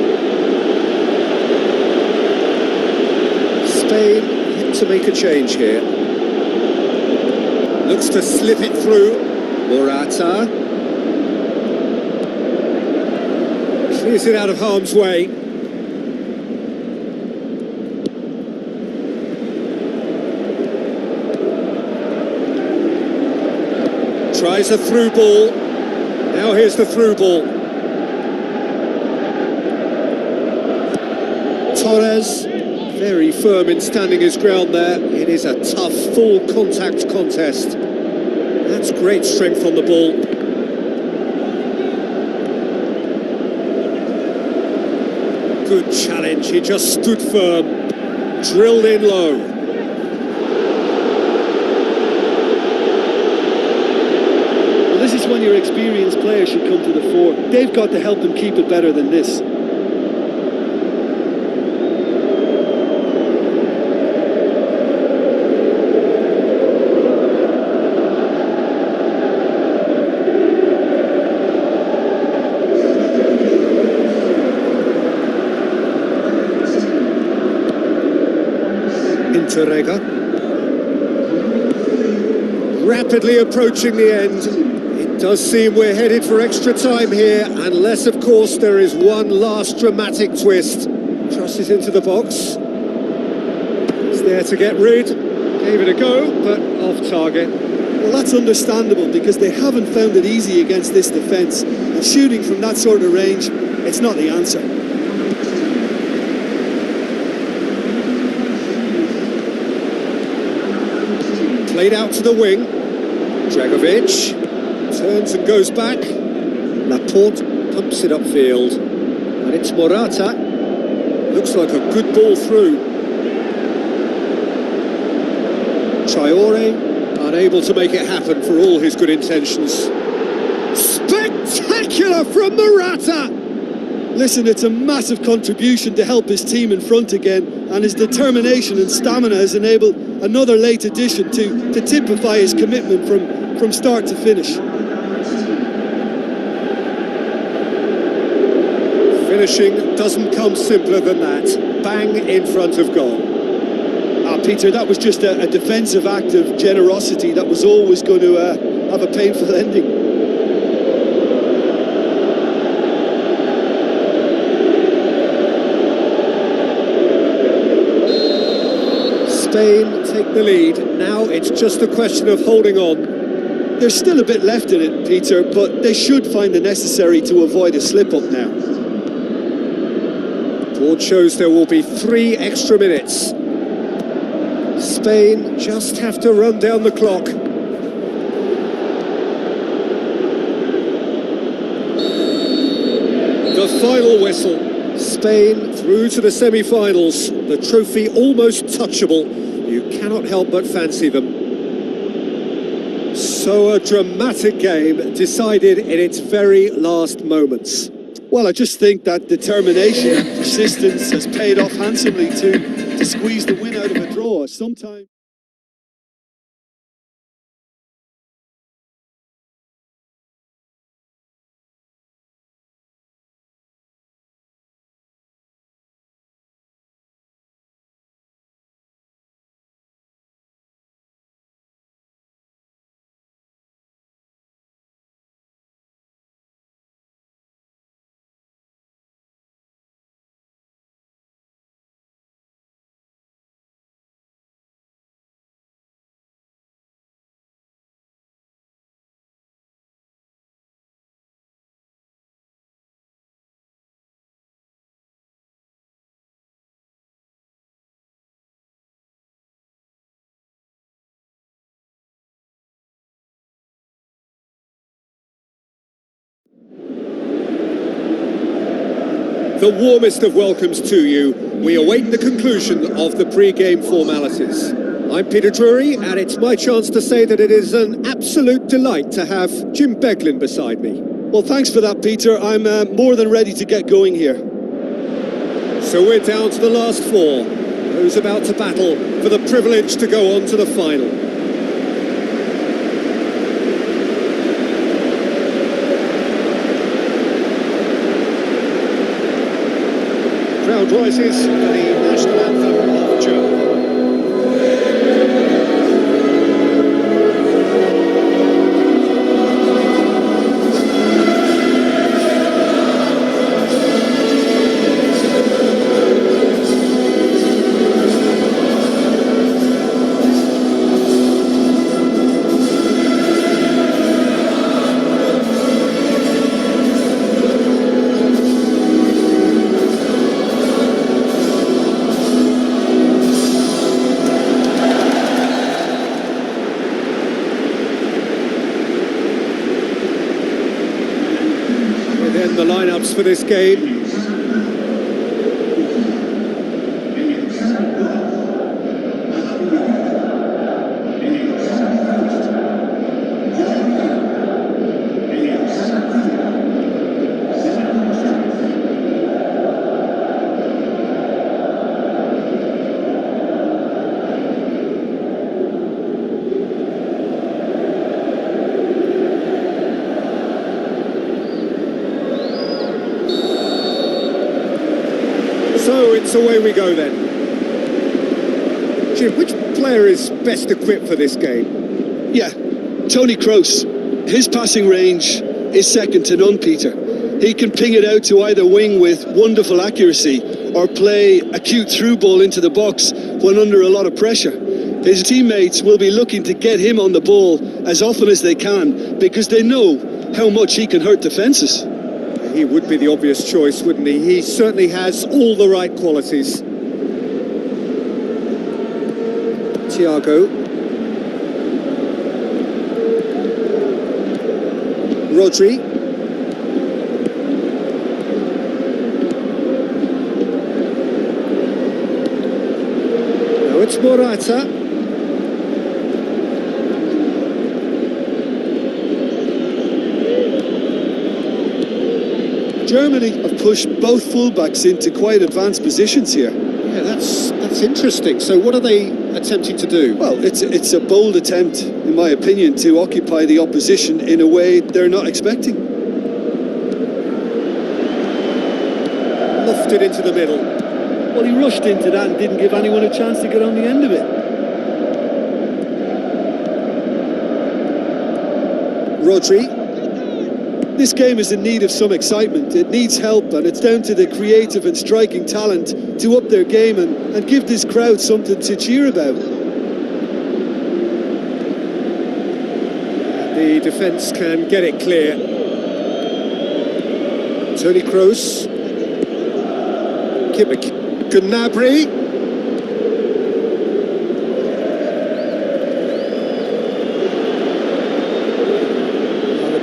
Spain had to make a change here. Looks to slip it through. Morata. Clears it out of harm's way. Tries a through ball. Now here's the through ball. Torres, very firm in standing his ground there. It is a tough, full contact contest. That's great strength on the ball. Good challenge, he just stood firm. Drilled in low. This is when your experienced players should come to the fore. They've got to help them keep it better than this. Interrega. Rapidly approaching the end. It does seem we're headed for extra time here, unless, of course, there is one last dramatic twist. Crosses into the box. It's there to get rid. Gave it a go, but off target. Well, that's understandable because they haven't found it easy against this defence. And shooting from that sort of range, it's not the answer. Played out to the wing. Dragovic turns and goes back. Laporte pumps it upfield. And it's Morata. Looks like a good ball through. Traore, unable to make it happen for all his good intentions. Spectacular from Morata! Listen, it's a massive contribution to help his team in front again, and his determination and stamina has enabled another late addition to typify his commitment from start to finish. Finishing doesn't come simpler than that. Bang in front of goal. Peter, that was just a defensive act of generosity that was always going to have a painful ending. Spain take the lead. Now it's just a question of holding on. There's still a bit left in it, Peter, but they should find the necessary to avoid a slip-up now. Board shows there will be 3 extra minutes. Spain just have to run down the clock. The final whistle. Spain through to the semi-finals. The trophy almost touchable. You cannot help but fancy them. So a dramatic game decided in its very last moments. Well, I just think that determination and persistence has paid off handsomely to squeeze the win out of a draw. Sometimes. The warmest of welcomes to you. We await the conclusion of the pre-game formalities. I'm Peter Drury, and it's my chance to say that it is an absolute delight to have Jim Beglin beside me. Well, thanks for that, Peter. I'm more than ready to get going here. So we're down to the last 4. Those about to battle for the privilege to go on to the final. Crowd rises for the national anthem of Germany. The lineups for this game. So it's away we go then. Jim, which player is best equipped for this game? Yeah, Toni Kroos. His passing range is second to none, Peter. He can ping it out to either wing with wonderful accuracy or play a cute through ball into the box when under a lot of pressure. His teammates will be looking to get him on the ball as often as they can because they know how much he can hurt defences. He would be the obvious choice, wouldn't he? He certainly has all the right qualities. Thiago. Rodri. Now it's Morata. Germany have pushed both fullbacks into quite advanced positions here. Yeah, that's interesting. So what are they attempting to do? Well, it's a bold attempt, in my opinion, to occupy the opposition in a way they're not expecting. Lofted into the middle. Well, he rushed into that and didn't give anyone a chance to get on the end of it. Rodri. This game is in need of some excitement. It needs help, and it's down to the creative and striking talent to up their game and give this crowd something to cheer about. The defence can get it clear. Toni Kroos. Gnabry.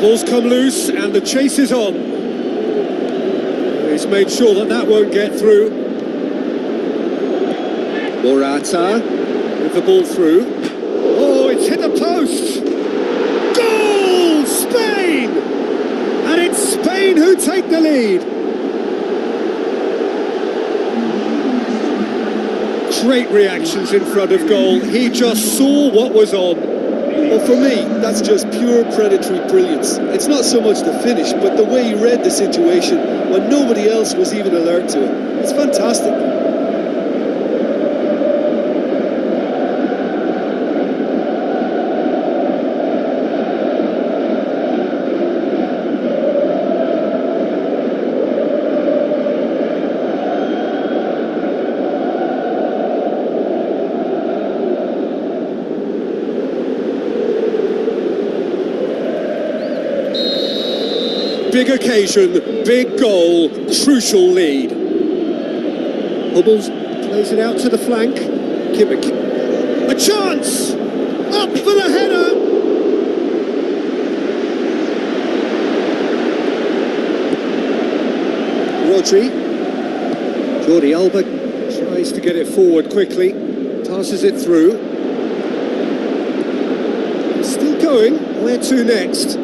Ball's come loose and the chase is on. He's made sure that that won't get through. Morata with the ball through. Oh, it's hit the post! Goal! Spain! And it's Spain who take the lead. Great reactions in front of goal. He just saw what was on. Well, for me, that's just pure predatory brilliance. It's not so much the finish, but the way he read the situation when nobody else was even alert to it. It's fantastic. Big occasion, big goal, crucial lead. Hummels plays it out to the flank. Kimmich. A chance! Up for the header! Rodri. Jordi Alba tries to get it forward quickly. Passes it through. Still going. Where to next?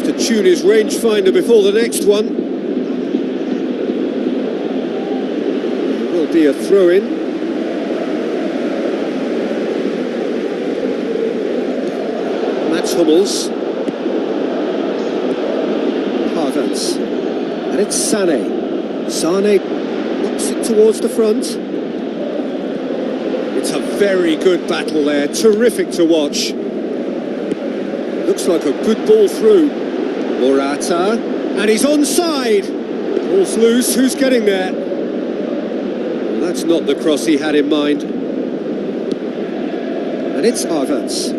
To tune his rangefinder before the next one. It will be a throw-in. Mats Hummels. Havertz. And it's Sané. Sané knocks it towards the front. It's a very good battle there. Terrific to watch. Looks like a good ball through. Morata, and he's onside. Ball's loose, who's getting there? Well, that's not the cross he had in mind. And it's Havertz.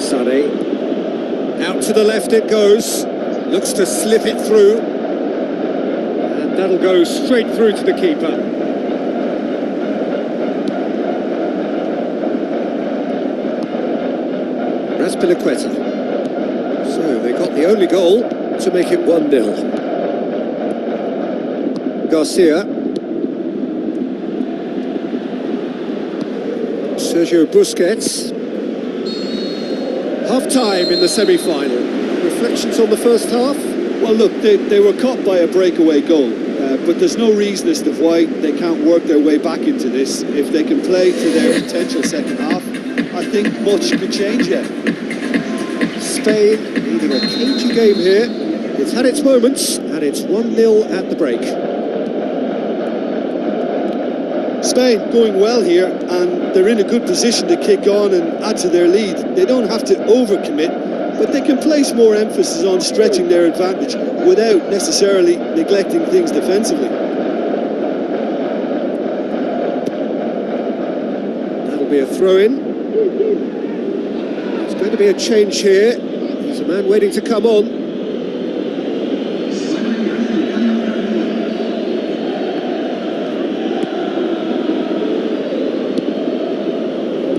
Sané. Out to the left it goes. Looks to slip it through. And that'll go straight through to the keeper. Azpilicueta. So they got the only goal to make it 1-0. Garcia. Sergio Busquets. Half-time in the semi-final. Reflections on the first half? Well, look, they were caught by a breakaway goal, but there's no reason as to why they can't work their way back into this. If they can play to their potential second half, I think much could change yet. Spain leading a cagey game here. It's had its moments, and it's 1-0 at the break. Spain going well here, and they're in a good position to kick on and add to their lead. They don't have to overcommit, but they can place more emphasis on stretching their advantage without necessarily neglecting things defensively. That'll be a throw-in. There's going to be a change here. There's a man waiting to come on.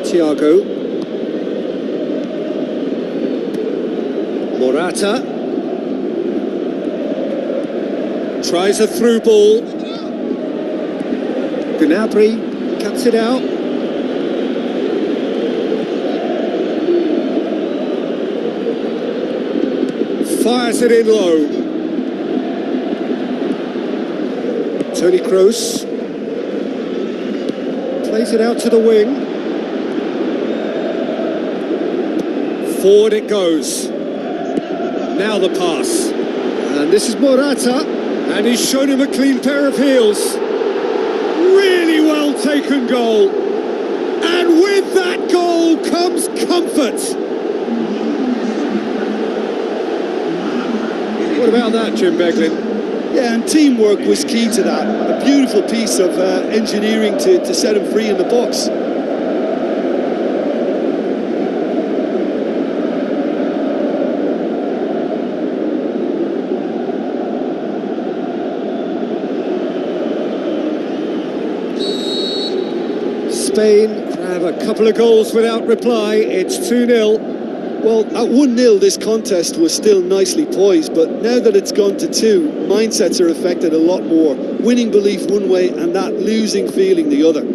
Thiago. Morata. Tries a through ball. Gnabry cuts it out. Fires it in low. Toni Kroos. Plays it out to the wing. Forward it goes. Now the pass. And this is Morata. And he's shown him a clean pair of heels. Really well taken goal. And with that goal comes comfort. What about that, Jim Beglin? Yeah, and teamwork was key to that. A beautiful piece of engineering to set him free in the box. Spain have a couple of goals without reply. It's 2-0. Well, at 1-0 this contest was still nicely poised, but now that it's gone to 2, mindsets are affected a lot more. Winning belief one way and that losing feeling the other.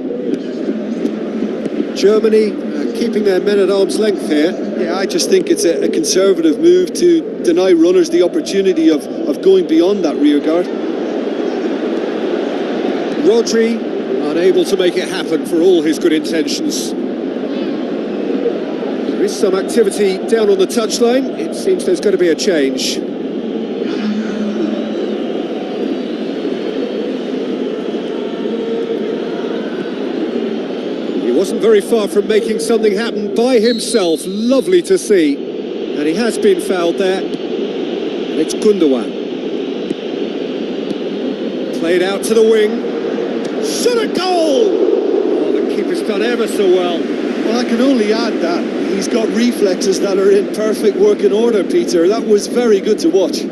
Germany keeping their men at arm's length here. Yeah, I just think it's a conservative move to deny runners the opportunity of going beyond that rear guard. Rodri unable to make it happen for all his good intentions. There is some activity down on the touchline. It seems there's going to be a change. He wasn't very far from making something happen by himself. Lovely to see. And he has been fouled there. And it's Gundogan. Played out to the wing. Shot a goal! Oh, the keeper's done ever so well. Well, I can only add that he's got reflexes that are in perfect working order, Peter. That was very good to watch.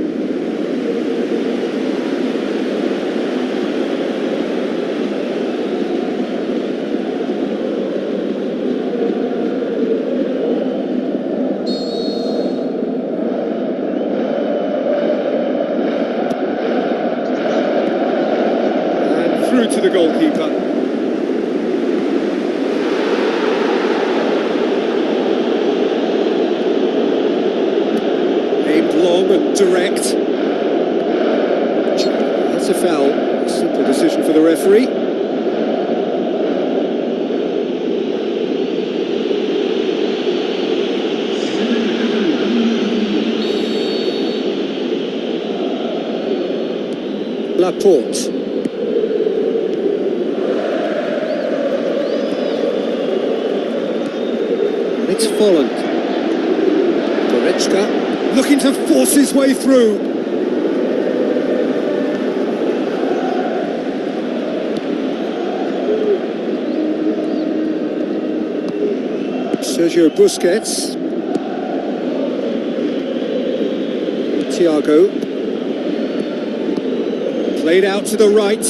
Through to the goalkeeper. Aimed long and direct. That's a foul. Simple decision for the referee. Laporte. It's Folland. Goretzka looking to force his way through. Sergio Busquets. Thiago. Played out to the right.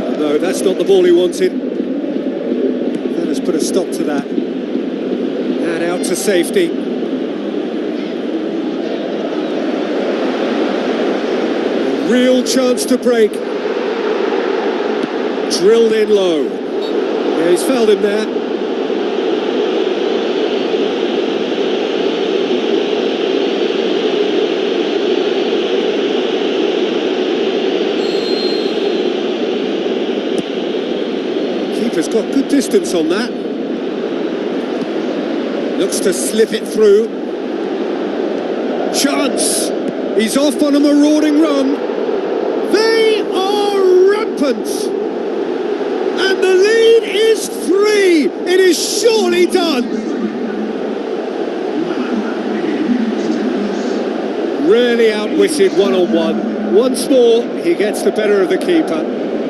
Oh, no, that's not the ball he wanted. Put a stop to that. And out to safety. A real chance to break. Drilled in low. Yeah, he's fouled him there. Keeper's got good distance on that. Looks to slip it through. Chance! He's off on a marauding run. They are rampant! And the lead is 3! It is surely done! Really outwitted one-on-one. Once more, he gets the better of the keeper.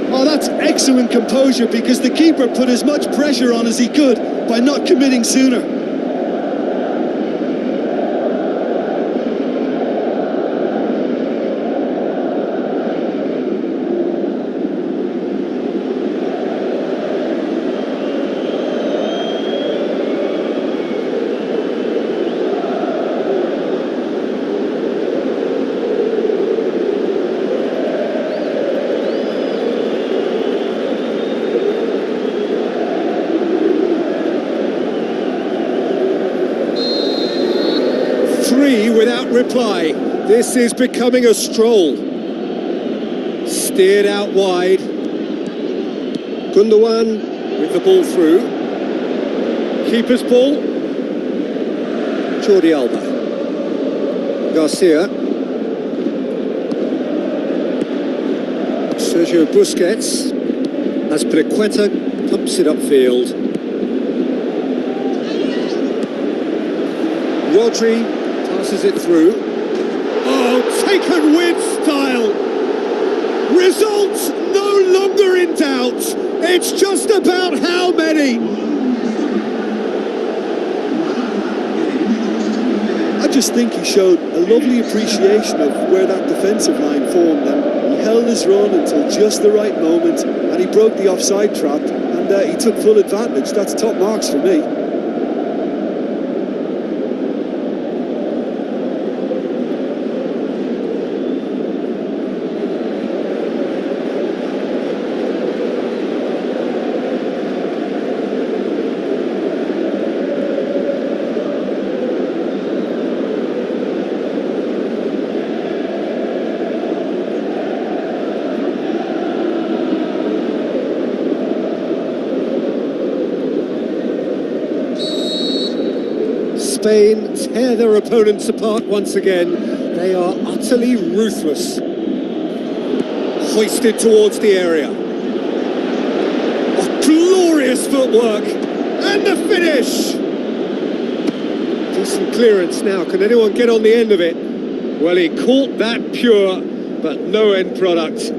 Oh, that's excellent composure because the keeper put as much pressure on as he could by not committing sooner. Without reply. This is becoming a stroll. Steered out wide. Gundogan with the ball through. Keeper's ball. Jordi Alba. Garcia. Sergio Busquets. Azpilicueta pumps it upfield. Rodri Passes it through. Oh, taken with style. Results no longer in doubt. It's just about how many. I just think he showed a lovely appreciation of where that defensive line formed, and he held his run until just the right moment, and he broke the offside trap, and he took full advantage. That's top marks for me. Spain tear their opponents apart once again. They are utterly ruthless. Hoisted towards the area. Oh, glorious footwork. And the finish! Decent clearance now. Can anyone get on the end of it? Well, he caught that pure, but no end product.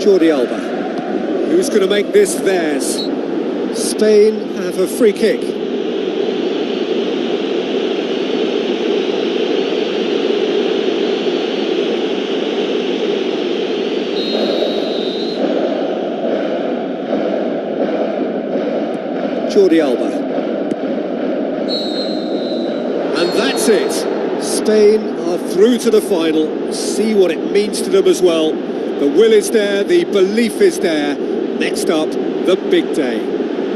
Jordi Alba. Who's going to make this theirs? Spain have a free kick. Jordi Alba. And that's it. Spain are through to the final. See what it means to them as well. The will is there, the belief is there. Next up, the big day.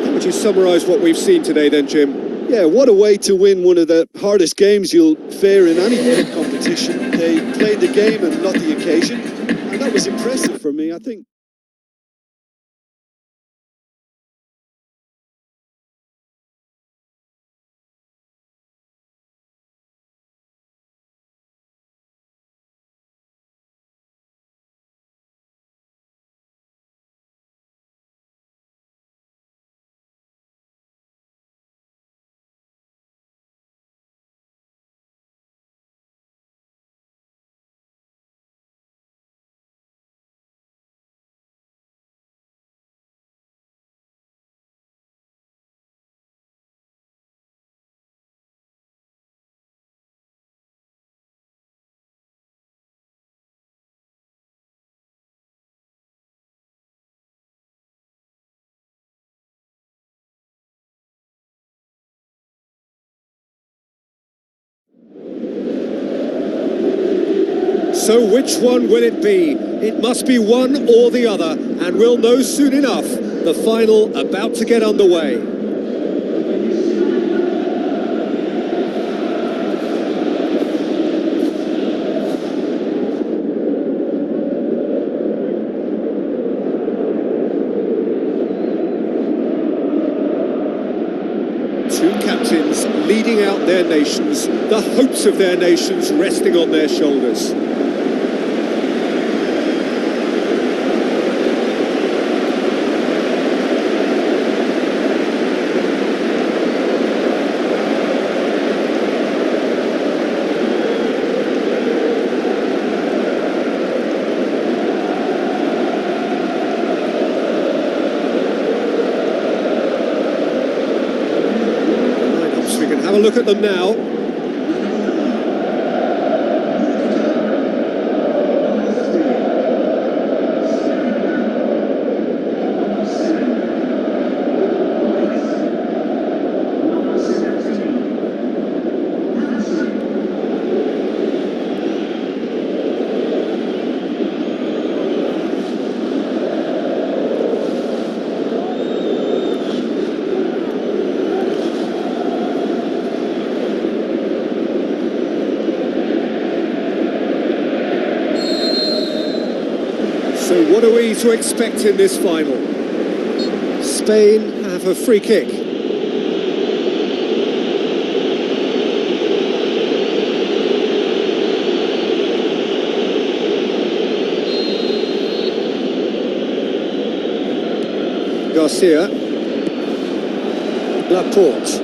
How would you summarise what we've seen today then, Jim? Yeah, what a way to win one of the hardest games you'll fare in any competition. They played the game and not the occasion, and that was impressive for me, I think. So which one will it be? It must be one or the other, and we'll know soon enough. The final about to get underway. Two captains leading out their nations, the hopes of their nations resting on their shoulders. Have a look at them now. So what are we to expect in this final? Spain have a free kick. Garcia. Laporte.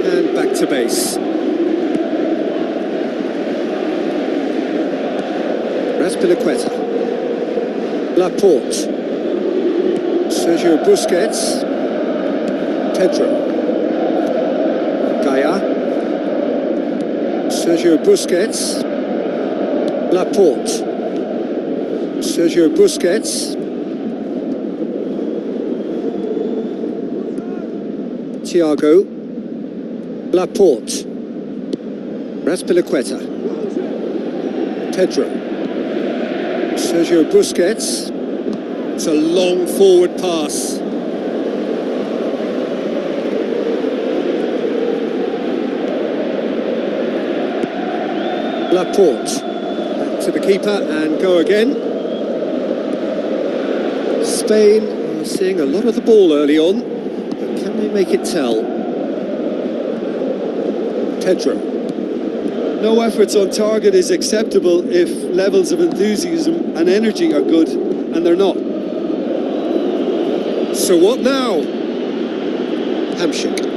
And back to base. Azpilicueta. Laporte. Sergio Busquets. Pedro. Gaia. Sergio Busquets. Laporte. Sergio Busquets. Thiago. Laporte. Azpilicueta. Pedro. Sergio Busquets. It's a long forward pass. Laporte. Back to the keeper and go again. Spain are seeing a lot of the ball early on, but can they make it tell? Pedro. No efforts on target is acceptable if levels of enthusiasm and energy are good, and they're not. So what now? Hamšík.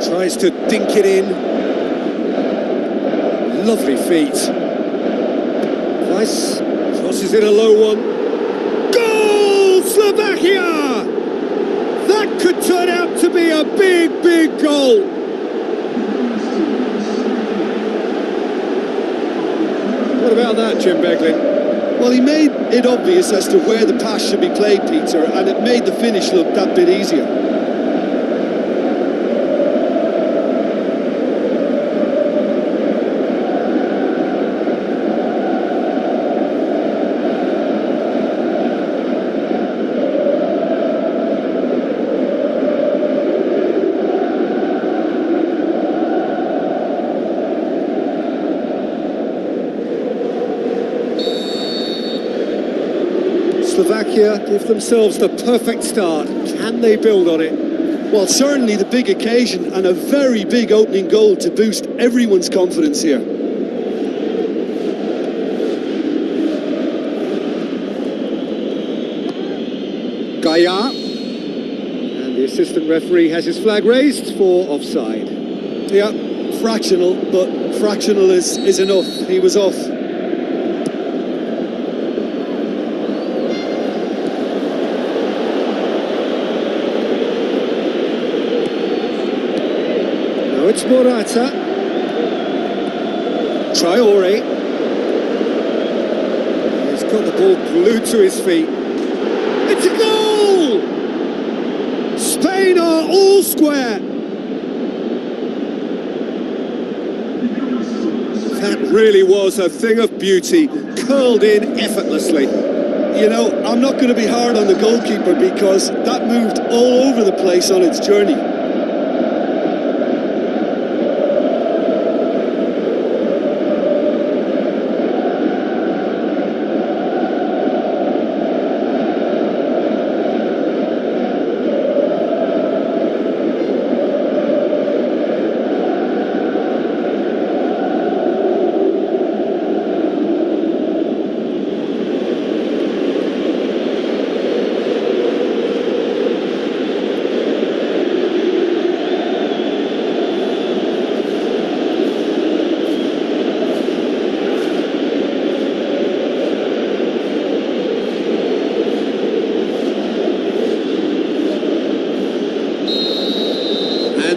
Tries to dink it in. Lovely feet. Weiss crosses in a low one. Goal! Slovakia! That could turn out to be a big, big goal. What about that, Jim Beglin? Well, he made it obvious as to where the pass should be played, Peter, and it made the finish look that bit easier. Slovakia give themselves the perfect start. Can they build on it? Well, certainly the big occasion and a very big opening goal to boost everyone's confidence here. Gaia. And the assistant referee has his flag raised for offside. Yeah, fractional, but fractional is enough. He was off. It's Morata. Traore. He's got the ball glued to his feet. It's a goal! Spain are all square. That really was a thing of beauty, curled in effortlessly. You know, I'm not going to be hard on the goalkeeper because that moved all over the place on its journey.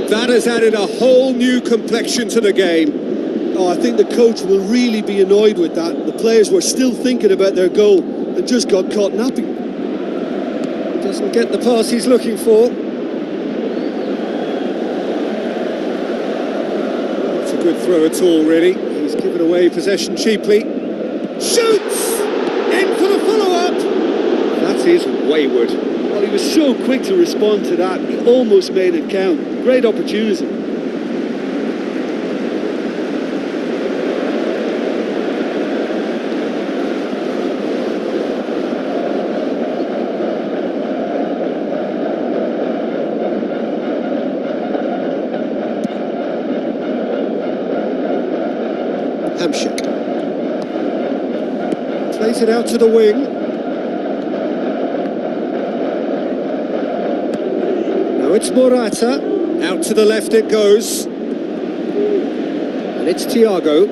That has added a whole new complexion to the game. Oh, I think the coach will really be annoyed with that. The players were still thinking about their goal and just got caught napping. Doesn't get the pass he's looking for. Not a good throw at all, really. He's given away possession cheaply. Shoots! In for the follow-up! That is wayward. Well, he was so quick to respond to that, he almost made it count. Great opportunity. Hamšík. Plays it out to the wing. Now it's Morata. Out to the left it goes. And it's Thiago.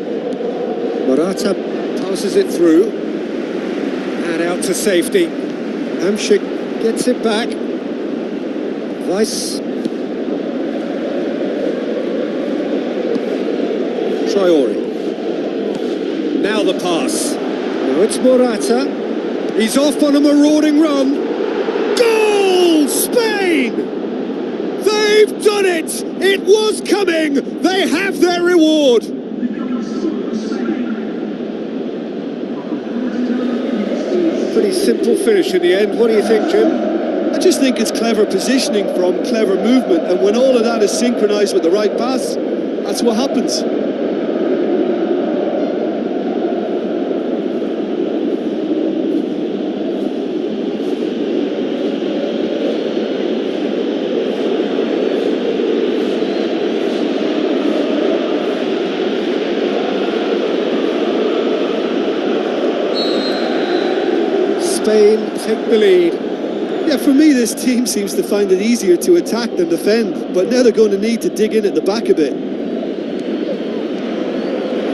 Morata passes it through. And out to safety. Hamšík gets it back. Weiss. Traore. Now the pass. Now it's Morata. He's off on a marauding run. Goal! Spain! They've done it! It was coming! They have their reward! Pretty simple finish in the end. What do you think, Jim? I just think it's clever positioning from clever movement, and when all of that is synchronised with the right pass, that's what happens. Spain take the lead. Yeah, for me, this team seems to find it easier to attack than defend, but now they're going to need to dig in at the back a bit. And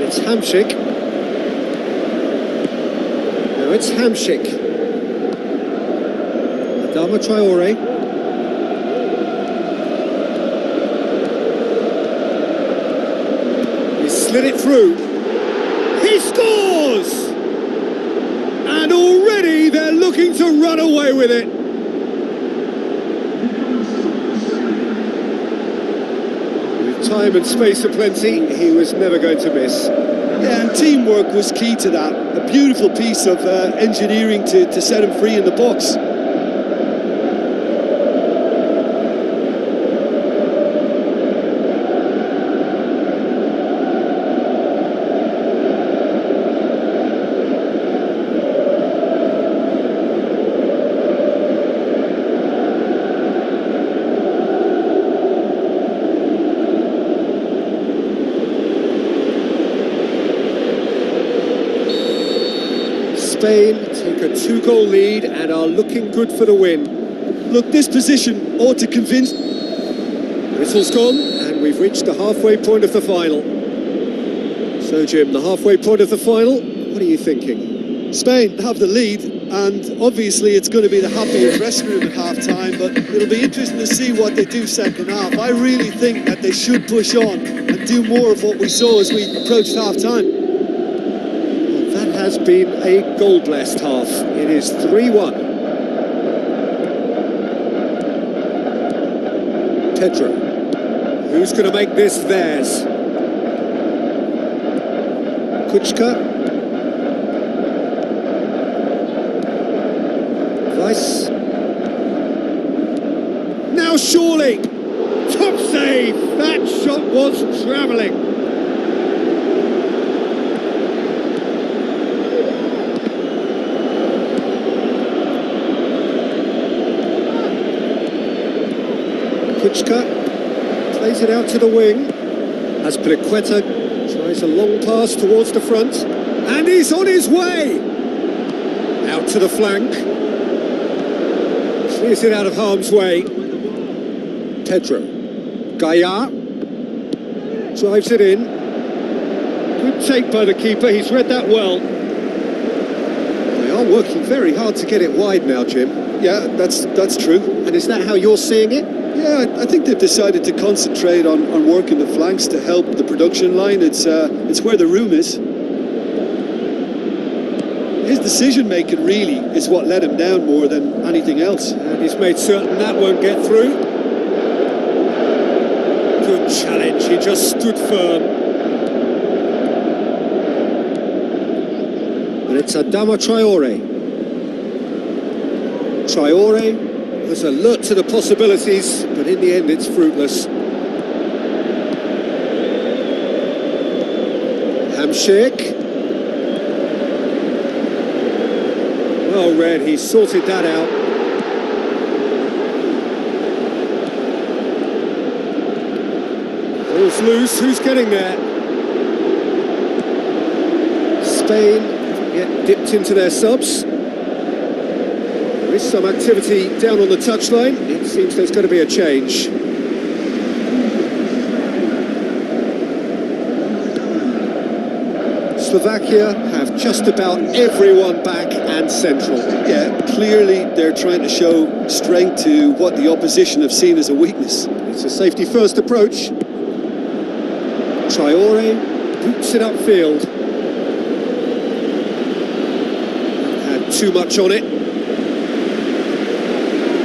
it's Hamšík. Now it's Hamšík. Adama Traore. He slid it through. He scores! And already they're looking to run away with it. With time and space aplenty, he was never going to miss. Yeah, and teamwork was key to that. A beautiful piece of engineering to set him free in the box. Spain take a 2-goal lead and are looking good for the win. Look, this position ought to convince... Whistle's gone, and we've reached the halfway point of the final. So, Jim, the halfway point of the final, what are you thinking? Spain have the lead, and obviously it's going to be the happier dressing room at half-time, but it'll be interesting to see what they do second half. I really think that they should push on and do more of what we saw as we approached half-time. That has been a goal-blessed half. It is 3-1. Pedro. Who's going to make this theirs? Kučka. Weiss. Now surely! Top save! That shot was travelling. Kučka plays it out to the wing as Plequeta tries a long pass towards the front, and he's on his way! Out to the flank. Clears it out of harm's way. Pedro. Gaia drives it in. Good take by the keeper, he's read that well. They are working very hard to get it wide now, Jim. Yeah, that's true. And is that how you're seeing it? Yeah, I think they've decided to concentrate on working the flanks to help the production line. It's where the room is. His decision-making really is what let him down more than anything else. And he's made certain that won't get through. Good challenge, he just stood firm. And it's Adama Traore. Traore was alert to the possibilities, but in the end it's fruitless. Hamšík. Well read, he sorted that out. Ball's loose, who's getting there? Spain get dipped into their subs. There is some activity down on the touchline. It seems there's going to be a change. Slovakia have just about everyone back and central. Yeah, clearly they're trying to show strength to what the opposition have seen as a weakness. It's a safety-first approach. Traore boots it upfield. Had too much on it.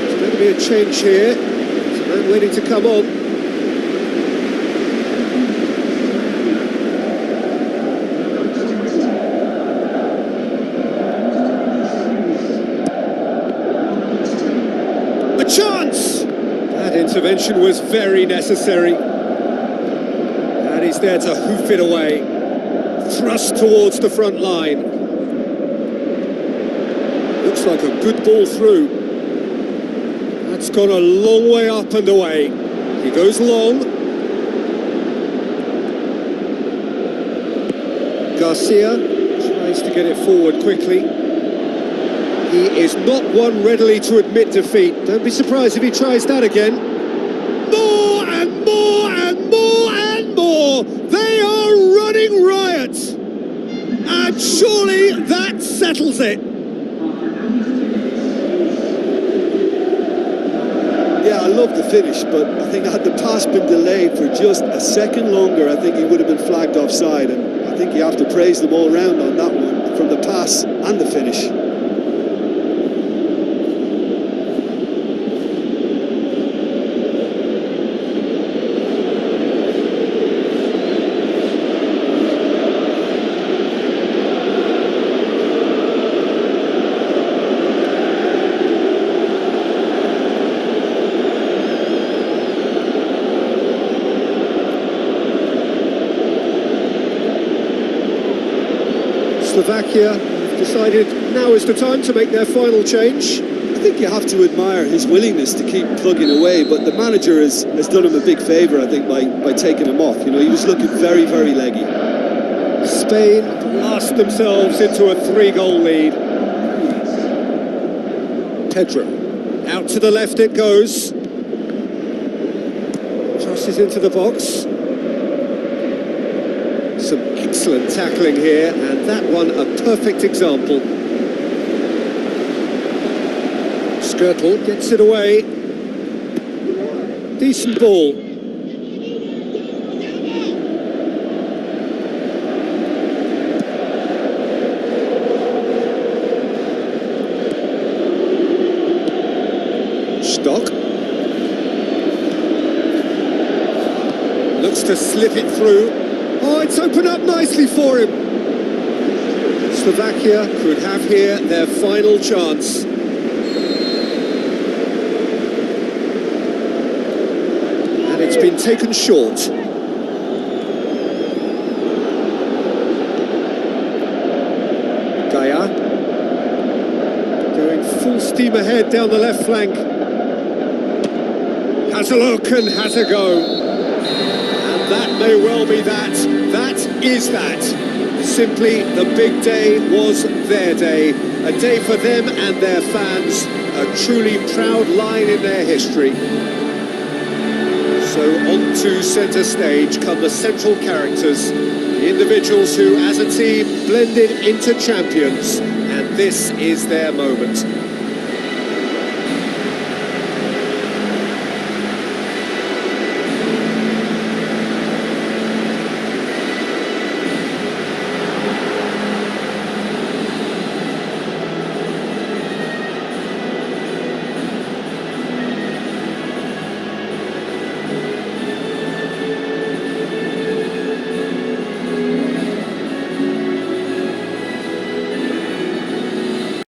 There's going to be a change here. There's a man waiting to come on. Chance! That intervention was very necessary. And he's there to hoof it away. Thrust towards the front line. Looks like a good ball through. That's gone a long way up and away. He goes long. Garcia tries to get it forward quickly. He is not one readily to admit defeat. Don't be surprised if he tries that again. More and more and more and more! They are running riot! And surely that settles it! Yeah, I love the finish, but I think had the pass been delayed for just a second longer, I think he would have been flagged offside, and I think you have to praise them all round on that one, from the pass and the finish. Slovakia have decided now is the time to make their final change. I think you have to admire his willingness to keep plugging away, but the manager has done him a big favour, I think, by taking him off. You know, he was looking very, very leggy. Spain blast themselves into a 3-goal lead. Pedro. Out to the left it goes. Crosses into the box. Some excellent tackling here, and that one a perfect example. Skirtle gets it away. Decent ball. Stock. Looks to slip it through. Oh, it's opened up nicely for him. Slovakia could have here their final chance. And it's been taken short. Gaia. Going full steam ahead down the left flank. Has a look and has a go. That may well be that. That is that. Simply, the big day was their day. A day for them and their fans. A truly proud line in their history. So on to centre stage come the central characters. The individuals who, as a team, blended into champions. And this is their moment.